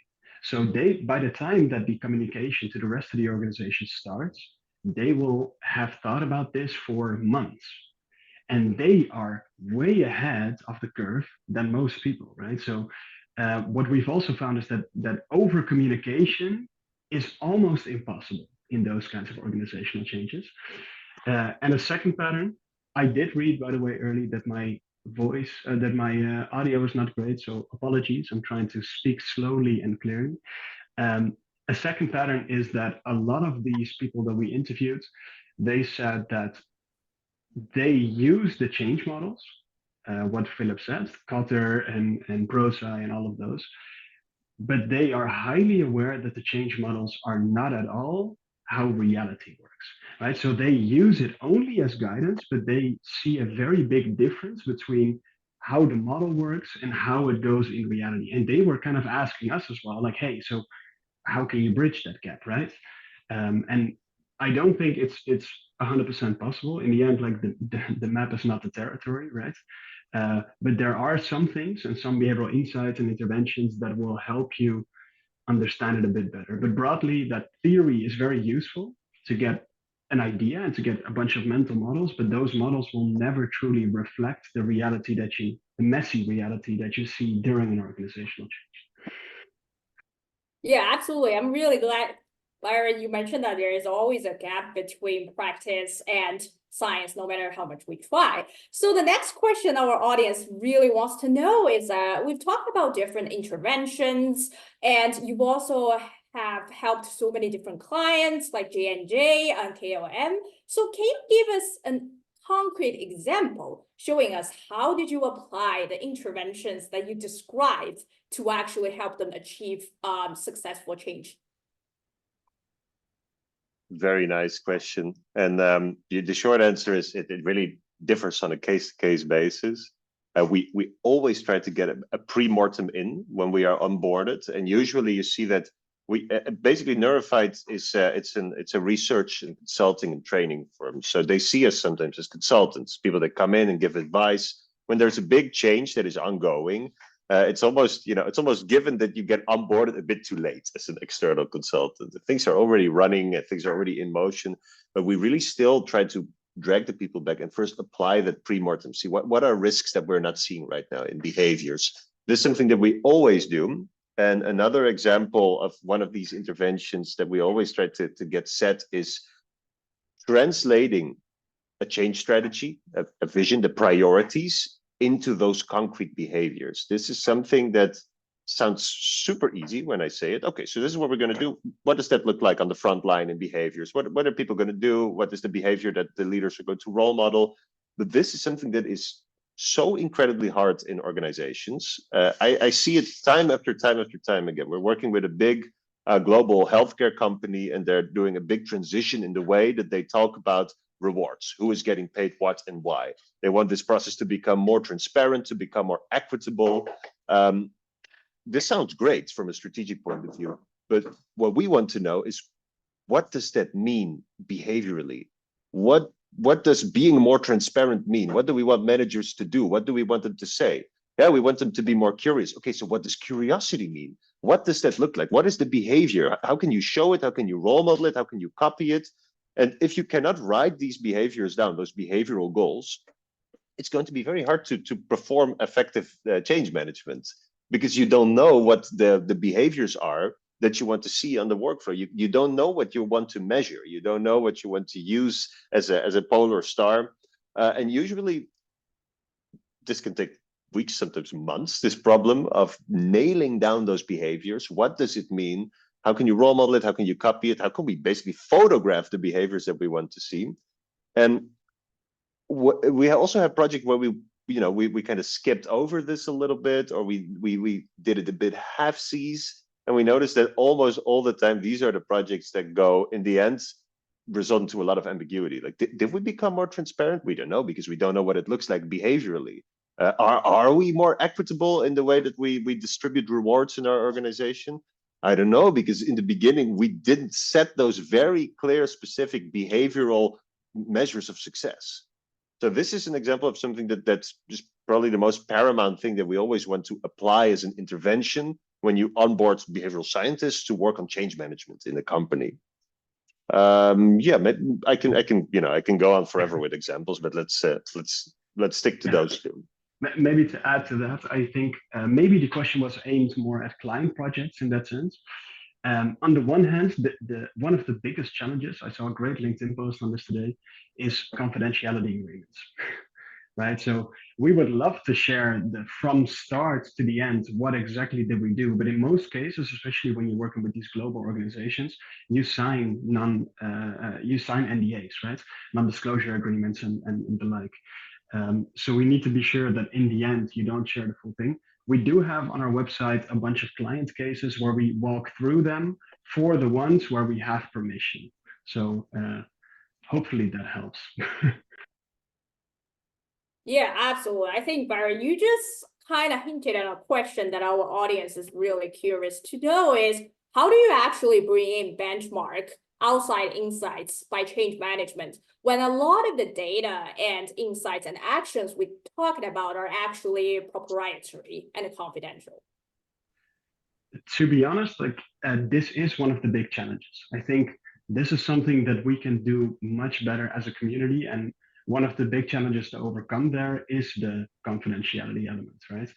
Speaker 3: So by the time that the communication to the rest of the organization starts, they will have thought about this for months. And they are way ahead of the curve than most people, right? So what we've also found is that over communication is almost impossible in those kinds of organizational changes. And a second pattern, I did read, by the way, early that my audio is not great, so apologies. I'm trying to speak slowly and clearly. A second pattern is that a lot of these people that we interviewed, they said that they use the change models, what Philip said, Cotter and Brosa and all of those. But they are highly aware that the change models are not at all how reality works, right? So they use it only as guidance, but they see a very big difference between how the model works and how it goes in reality. And they were kind of asking us as well, like, hey, so how can you bridge that gap, right? And I don't think it's 100% possible. In the end, like the map is not the territory, right? But there are some things and some behavioral insights and interventions that will help you understand it a bit better. But broadly, that theory is very useful to get an idea and to get a bunch of mental models, but those models will never truly reflect the reality the messy reality that you see during an organizational change.
Speaker 1: Yeah, absolutely. I'm really glad, Larry, you mentioned that there is always a gap between practice and science, no matter how much we try. So the next question our audience really wants to know is, we've talked about different interventions, and you've also have helped so many different clients like J&J and KLM. So can you give us an concrete example showing us how did you apply the interventions that you described to actually help them achieve successful change?
Speaker 2: Very nice question. And the short answer is it really differs on a case-to-case basis. We always try to get a pre-mortem in when we are onboarded. And usually you see that we basically Neurofied is it's a research and consulting and training firm. So they see us sometimes as consultants, people that come in and give advice. When there's a big change that is ongoing, it's almost given that you get onboarded a bit too late as an external consultant. Things are already running, things are already in motion, but we really still try to drag the people back and first apply that pre-mortem. See what are risks that we're not seeing right now in behaviors. This is something that we always do. And another example of one of these interventions that we always try to get set is translating a change strategy, a vision, the priorities into those concrete behaviors. This is something that sounds super easy when I say it. Okay, so this is what we're going to do. What does that look like on the front line in behaviors? What are people going to do? What is the behavior that the leaders are going to role model? But this is something that is so incredibly hard in organizations. I see it time after time after time again. We're working with a big global healthcare company, and they're doing a big transition in the way that they talk about rewards, who is getting paid what and why. They want this process to become more transparent, to become more equitable. This sounds great from a strategic point of view, but what we want to know is, what does that mean behaviorally? What does being more transparent mean? What do we want managers to do? What do we want them to say? Yeah, we want them to be more curious. Okay, so what does curiosity mean? What does that look like? What is the behavior? How can you show it? How can you role model it? How can you copy it? And if you cannot write these behaviors down, those behavioral goals, it's going to be very hard to perform effective change management, because you don't know what the behaviors are that you want to see on the work floor. You don't know what you want to measure. You don't know what you want to use as a polar star. And usually this can take weeks, sometimes months, this problem of nailing down those behaviors. What does it mean? How can you role model it? How can you copy it? How can we basically photograph the behaviors that we want to see? And we also have projects where we kind of skipped over this a little bit, or we did it a bit half-seas, and we noticed that almost all the time these are the projects that go in the end result into a lot of ambiguity. Like, did we become more transparent? We don't know, because we don't know what it looks like behaviorally. Are we more equitable in the way that we distribute rewards in our organization? I don't know, because in the beginning we didn't set those very clear, specific behavioral measures of success. So this is an example of something that's just probably the most paramount thing that we always want to apply as an intervention when you onboard behavioral scientists to work on change management in a company. Yeah, I can go on forever with examples, but let's stick to those two.
Speaker 3: Maybe to add to that, I think maybe the question was aimed more at client projects in that sense. On the one hand, one of the biggest challenges, I saw a great LinkedIn post on this today, is confidentiality agreements, right? So we would love to share from start to the end, what exactly did we do? But in most cases, especially when you're working with these global organizations, you sign NDAs, right? Non-disclosure agreements and the like. So we need to be sure that in the end, you don't share the full thing. We do have on our website a bunch of client cases where we walk through them for the ones where we have permission. So hopefully that helps.
Speaker 1: Yeah, absolutely. I think, Barry, you just kind of hinted at a question that our audience is really curious to know is how do you actually bring in benchmark outside insights by change management when a lot of the data and insights and actions we talked about are actually proprietary and confidential?
Speaker 3: To be honest, this is one of the big challenges. I think this is something that we can do much better as a community. And one of the big challenges to overcome there is the confidentiality element, right?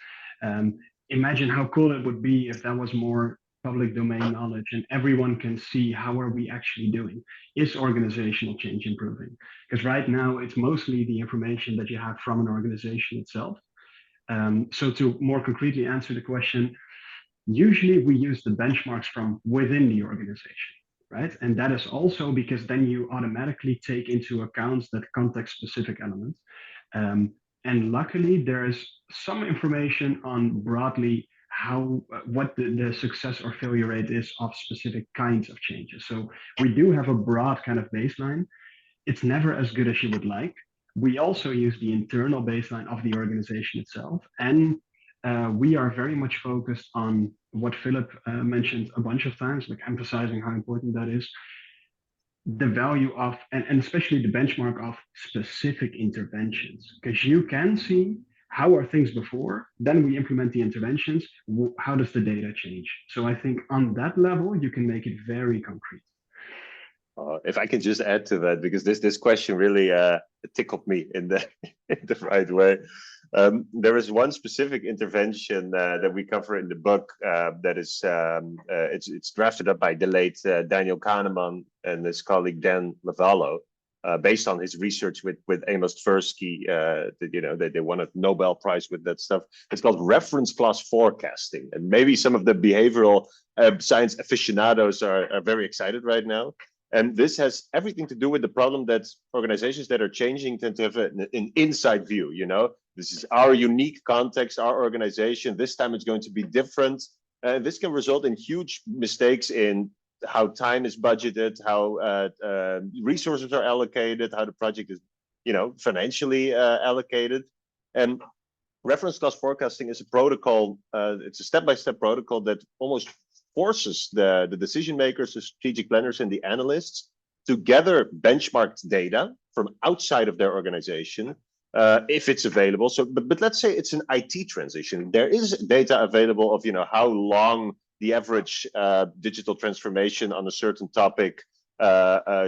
Speaker 3: Imagine how cool it would be if that was more public domain knowledge and everyone can see how are we actually doing. Is organizational change improving? Because right now it's mostly the information that you have from an organization itself. So to more concretely answer the question, usually we use the benchmarks from within the organization, right? And that is also because then you automatically take into account that context specific element. And luckily there is some information on broadly how what the success or failure rate is of specific kinds of changes. So we do have a broad kind of baseline. It's never as good as you would like. We also use the internal baseline of the organization itself. And we are very much focused on what Philip mentioned a bunch of times, like emphasizing how important that is, the value of, and especially the benchmark of specific interventions, because you can see how are things before, then we implement the interventions, how does the data change? So I think on that level, you can make it very concrete.
Speaker 2: If I can just add to that, because this question really tickled me in the in the right way. There is one specific intervention that we cover in the book that is it's drafted up by the late Daniel Kahneman and his colleague Dan Lavallo, based on his research with Amos Tversky. They won a Nobel Prize with that stuff. It's called reference class forecasting, and maybe some of the behavioral science aficionados are very excited right now. And this has everything to do with the problem that organizations that are changing tend to have an inside view. This is our unique context, our organization. This time it's going to be different. This can result in huge mistakes in how time is budgeted, how resources are allocated, how the project is, financially allocated. And reference class forecasting is a protocol. It's a step-by-step protocol that almost forces the decision makers, the strategic planners, and the analysts to gather benchmarked data from outside of their organization, if it's available. So, but let's say it's an IT transition. There is data available of how long the average digital transformation on a certain topic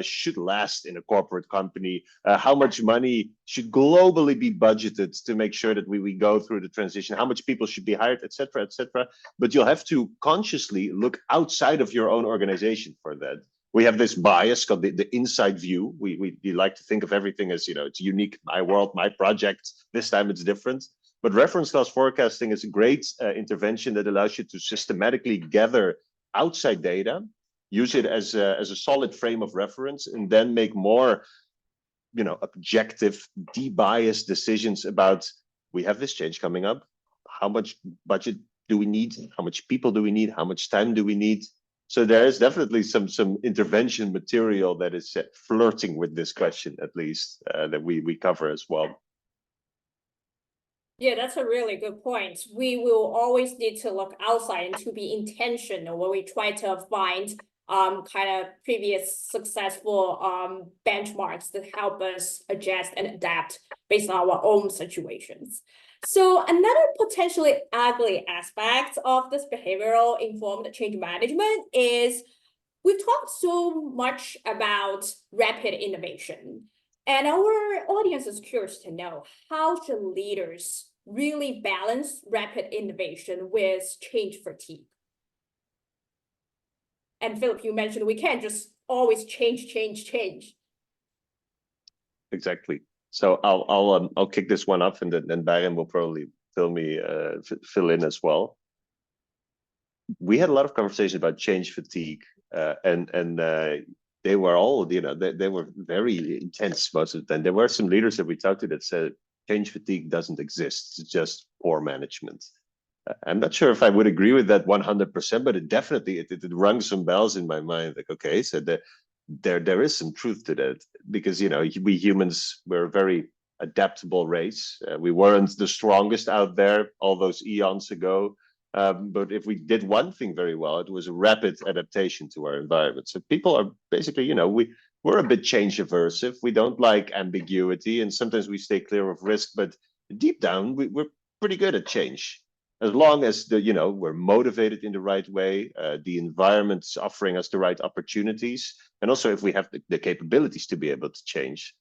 Speaker 2: should last in a corporate company, how much money should globally be budgeted to make sure that we go through the transition, how much people should be hired, etc., etc. But you'll have to consciously look outside of your own organization for that. We have this bias called the inside view. We like to think of everything as, it's unique, my world, my project. This time it's different. But reference class forecasting is a great intervention that allows you to systematically gather outside data, use it as a solid frame of reference, and then make more, objective, de-biased decisions about, we have this change coming up. How much budget do we need? How much people do we need? How much time do we need? So there is definitely some intervention material that is flirting with this question, at least, that we cover as well.
Speaker 1: Yeah, that's a really good point. We will always need to look outside and to be intentional when we try to find kind of previous successful benchmarks that help us adjust and adapt based on our own situations. So another potentially ugly aspect of this behavioral informed change management is we've talked so much about rapid innovation. And our audience is curious to know, how should leaders really balance rapid innovation with change fatigue? And Philip, you mentioned we can't just always change.
Speaker 2: Exactly. So I'll kick this one off, and then Beirem will probably fill in as well. We had a lot of conversations about change fatigue, and they were all, they were very intense most of the time. There were some leaders that we talked to that said, change fatigue doesn't exist. It's just poor management. I'm not sure if I would agree with that 100%, but it definitely it rung some bells in my mind. Like, okay, so there is some truth to that, because we humans, we're a very adaptable race. We weren't the strongest out there all those eons ago, but if we did one thing very well, it was a rapid adaptation to our environment. So people are basically, we're a bit change aversive. We don't like ambiguity, and sometimes we stay clear of risk. But deep down, we're pretty good at change, as long as we're motivated in the right way, the environment is offering us the right opportunities, and also if we have the capabilities to be able to change.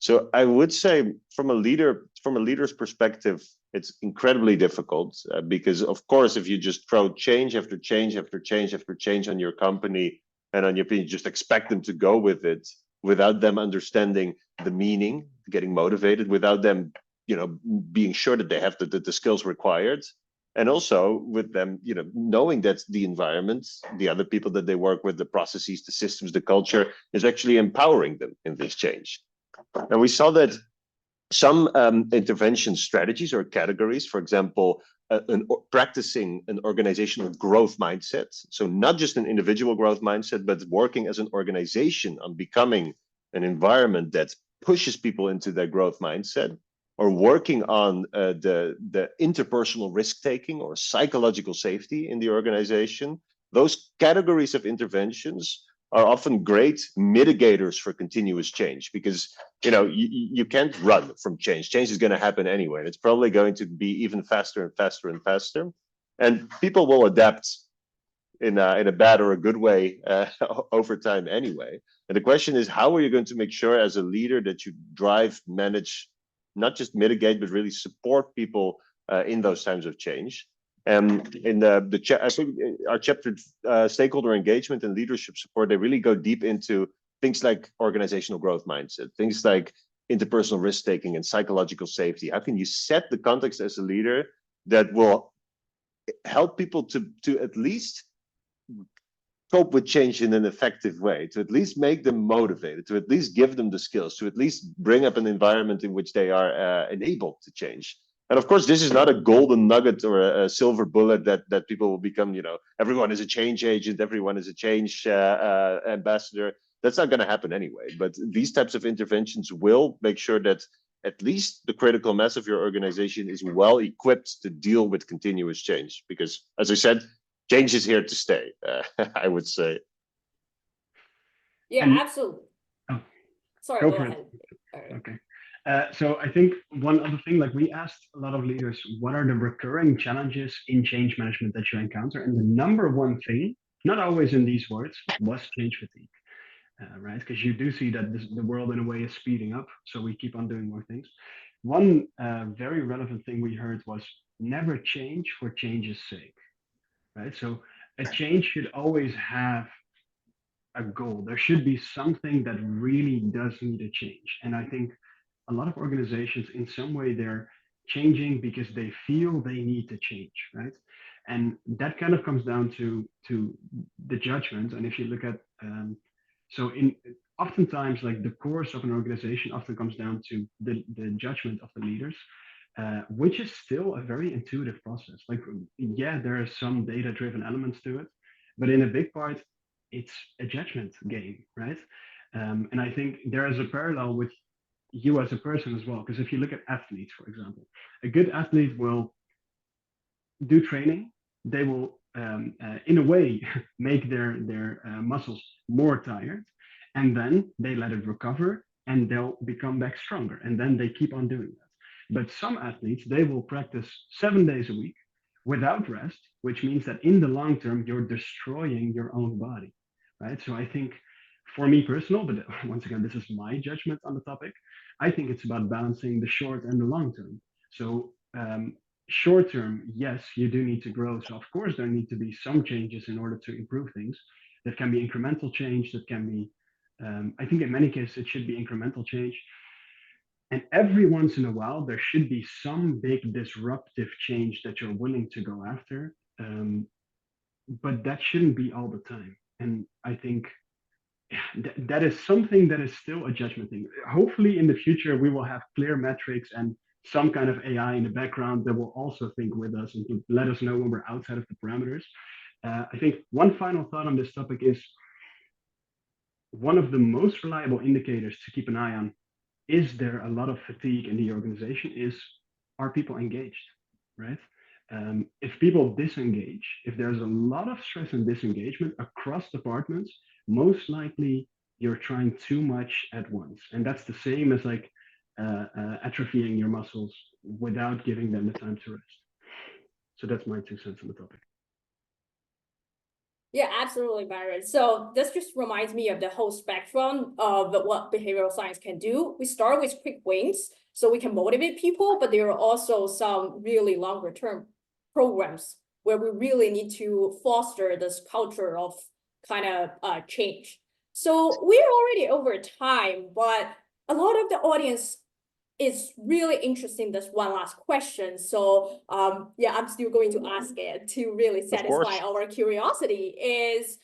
Speaker 2: So I would say, from a leader's perspective, it's incredibly difficult, because of course, if you just throw change after change after change after change on your company and on your people, you just expect them to go with it without them understanding the meaning, getting motivated, without them being sure that they have the skills required. And also with them, knowing that the environment, the other people that they work with, the processes, the systems, the culture is actually empowering them in this change. And we saw that some intervention strategies or categories, for example, practicing an organizational growth mindset. So not just an individual growth mindset, but working as an organization on becoming an environment that pushes people into their growth mindset, or working on the interpersonal risk-taking or psychological safety in the organization. Those categories of interventions are often great mitigators for continuous change, because you can't run from change. Change is going to happen anyway, and it's probably going to be even faster and faster and faster. And people will adapt in a bad or a good way over time anyway. And the question is, how are you going to make sure as a leader that you drive, manage, not just mitigate, but really support people in those times of change? And in I think our chapter, stakeholder engagement and leadership support, they really go deep into things like organizational growth mindset, things like interpersonal risk taking and psychological safety. How can you set the context as a leader that will help people to at least cope with change in an effective way, to at least make them motivated, to at least give them the skills, to at least bring up an environment in which they are enabled to change? And of course, this is not a golden nugget or a silver bullet that people will become, everyone is a change agent, everyone is a change ambassador. That's not going to happen anyway. But these types of interventions will make sure that at least the critical mass of your organization is well equipped to deal with continuous change. Because, as I said, change is here to stay, I would say.
Speaker 1: Yeah,
Speaker 3: And,
Speaker 1: absolutely.
Speaker 3: Oh,
Speaker 1: Sorry,
Speaker 3: go
Speaker 1: go
Speaker 3: for
Speaker 1: ahead.
Speaker 3: it. Okay. So I think one other thing, like we asked a lot of leaders, what are the recurring challenges in change management that you encounter? And the number one thing, not always in these words, was change fatigue, right? Because you do see that the world in a way is speeding up, so we keep on doing more things. One very relevant thing we heard was never change for change's sake, right? So a change should always have a goal. There should be something that really does need a change. And I think a lot of organizations, in some way, they're changing because they feel they need to change, right? And that kind of comes down to the judgment. And if you look at oftentimes, like, the course of an organization often comes down to the judgment of the leaders, which is still a very intuitive process. Like, yeah, there are some data-driven elements to it, but in a big part, it's a judgment game, right? And I think there is a parallel with you as a person as well, because if you look at athletes, for example, a good athlete will do training. They will, in a way, make their muscles more tired, and then they let it recover, and they'll become back stronger, and then they keep on doing that. But some athletes, they will practice 7 days a week without rest, which means that in the long term, you're destroying your own body, right? So I think, for me personal, but once again, this is my judgment on the topic, I think it's about balancing the short and the long term. So short term, yes, you do need to grow. So of course, there need to be some changes in order to improve things. That can be incremental change. That can be, I think in many cases, it should be incremental change. And every once in a while, there should be some big disruptive change that you're willing to go after. But that shouldn't be all the time. And I think that is something that is still a judgment thing. Hopefully in the future, we will have clear metrics and some kind of AI in the background that will also think with us and to let us know when we're outside of the parameters. I think one final thought on this topic is one of the most reliable indicators to keep an eye on, is there a lot of fatigue in the organization, is, are people engaged, right? If people disengage, if there's a lot of stress and disengagement across departments, most likely you're trying too much at once. And that's the same as like atrophying your muscles without giving them the time to rest. So that's my 2 cents on the topic.
Speaker 1: Yeah, absolutely, Byron. So this just reminds me of the whole spectrum of what behavioral science can do. We start with quick wins, so we can motivate people, but there are also some really longer term programs where we really need to foster this culture of kind of change. So we're already over time, but a lot of the audience is really interested in this one last question. So yeah, I'm still going to ask it to really satisfy our curiosity. Is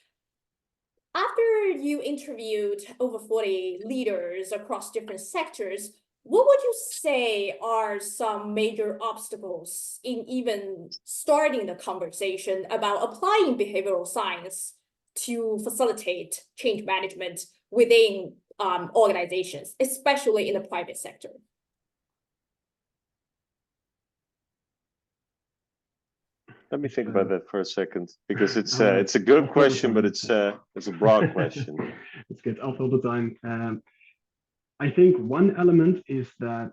Speaker 1: after you interviewed over 40 leaders across different sectors, what would you say are some major obstacles in even starting the conversation about applying behavioral science to facilitate change management within organizations, especially in the private sector?
Speaker 2: Let me think about that for a second, because it's a good question, but it's a broad question.
Speaker 3: It's good. I'll fill the time. I think one element is that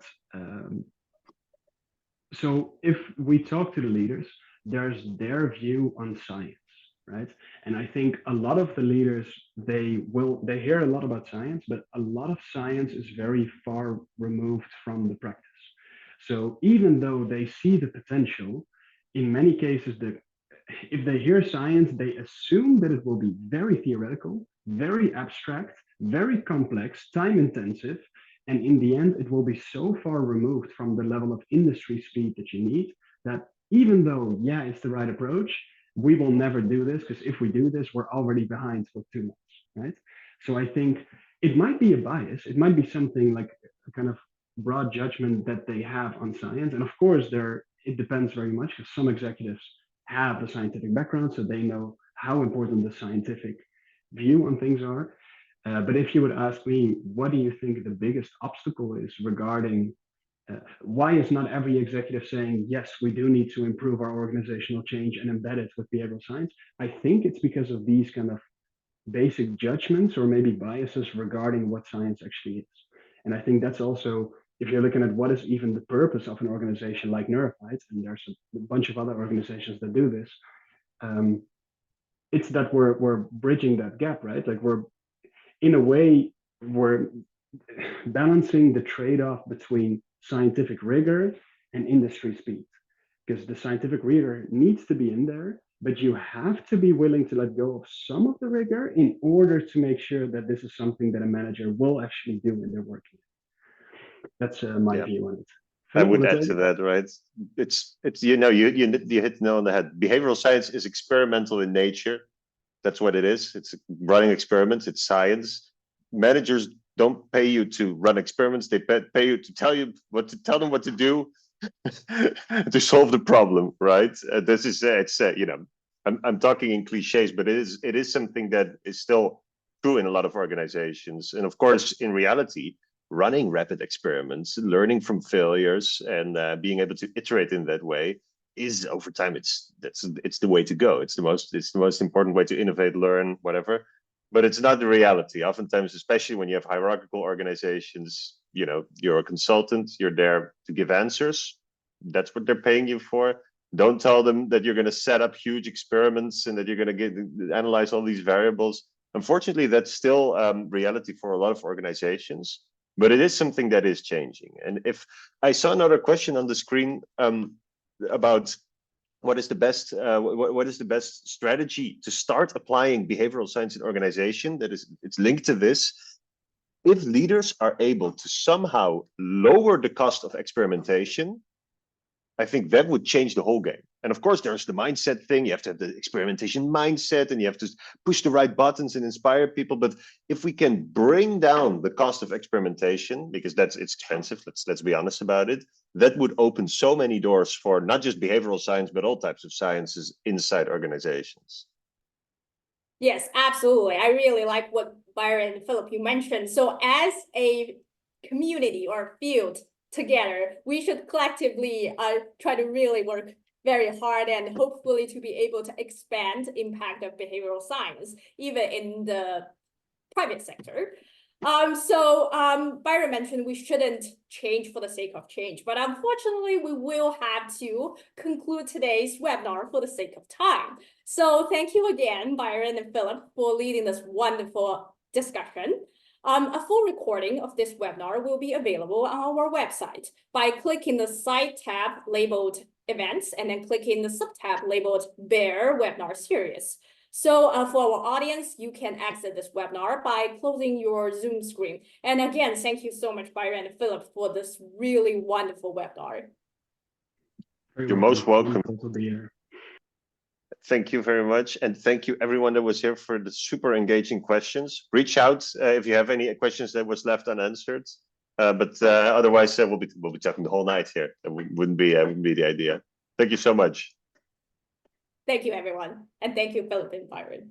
Speaker 3: so if we talk to the leaders, there's their view on science, right? And I think a lot of the leaders, they hear a lot about science, but a lot of science is very far removed from the practice. So even though they see the potential, in many cases, if they hear science, they assume that it will be very theoretical, very abstract, very complex, time intensive. And in the end, it will be so far removed from the level of industry speed that you need that even though, yeah, it's the right approach, we will never do this, because if we do this, we're already behind for 2 months, right? So I think it might be a bias. It might be something like a kind of broad judgment that they have on science. And of course, it depends very much, because some executives have a scientific background, so they know how important the scientific view on things are. But if you would ask me, what do you think the biggest obstacle is regarding why is not every executive saying, yes, we do need to improve our organizational change and embed it with behavioral science? I think it's because of these kind of basic judgments or maybe biases regarding what science actually is. And I think that's also, if you're looking at what is even the purpose of an organization like Neurofied, and there's a bunch of other organizations that do this, it's that we're bridging that gap, right? Like in a way, we're balancing the trade-off between scientific rigor and industry speed, because the scientific rigor needs to be in there, but you have to be willing to let go of some of the rigor in order to make sure that this is something that a manager will actually do when they're working. That's my view on it.
Speaker 2: I would add to that, right? It's you hit the nail on the head. Behavioral science is experimental in nature. That's what it is. It's running experiments. It's science. Managers don't pay you to run experiments. They pay you to tell them what to do to solve the problem, right? This is I'm talking in cliches, but it is something that is still true in a lot of organizations. And of course, in reality, running rapid experiments, learning from failures, and being able to iterate in that way is, over time, it's the way to go. It's the most important way to innovate, learn, whatever. But it's not the reality. Oftentimes, especially when you have hierarchical organizations, you're a consultant, you're there to give answers. That's what they're paying you for. Don't tell them that you're going to set up huge experiments and that you're going to analyze all these variables. Unfortunately, that's still reality for a lot of organizations, but it is something that is changing. And if I saw another question on the screen about what is the best strategy to start applying behavioral science in organization, it's linked to this. If leaders are able to somehow lower the cost of experimentation, I think that would change the whole game. And of course, there's the mindset thing. You have to have the experimentation mindset, and you have to push the right buttons and inspire people. But if we can bring down the cost of experimentation, because it's expensive, let's be honest about it, that would open so many doors for not just behavioral science, but all types of sciences inside organizations.
Speaker 1: Yes, absolutely. I really like what Byron and Philip you mentioned. So as a community or field together, we should collectively try to really work very hard and hopefully to be able to expand impact of behavioral science, even in the private sector. Byron mentioned we shouldn't change for the sake of change, but unfortunately, we will have to conclude today's webinar for the sake of time. So thank you again, Byron and Philip, for leading this wonderful discussion. A full recording of this webinar will be available on our website by clicking the site tab labeled events and then clicking the sub-tab labeled Bear webinar series. So for our audience, you can exit this webinar by closing your Zoom screen. And again, thank you so much, Byron and Philip, for this really wonderful webinar.
Speaker 2: You're most welcome.
Speaker 3: To be here.
Speaker 2: Thank you very much. And thank you everyone that was here for the super engaging questions. Reach out if you have any questions that was left unanswered. Otherwise, we'll be talking the whole night here. That wouldn't be the idea. Thank you so much.
Speaker 1: Thank you, everyone. And thank you, Philip and Byron.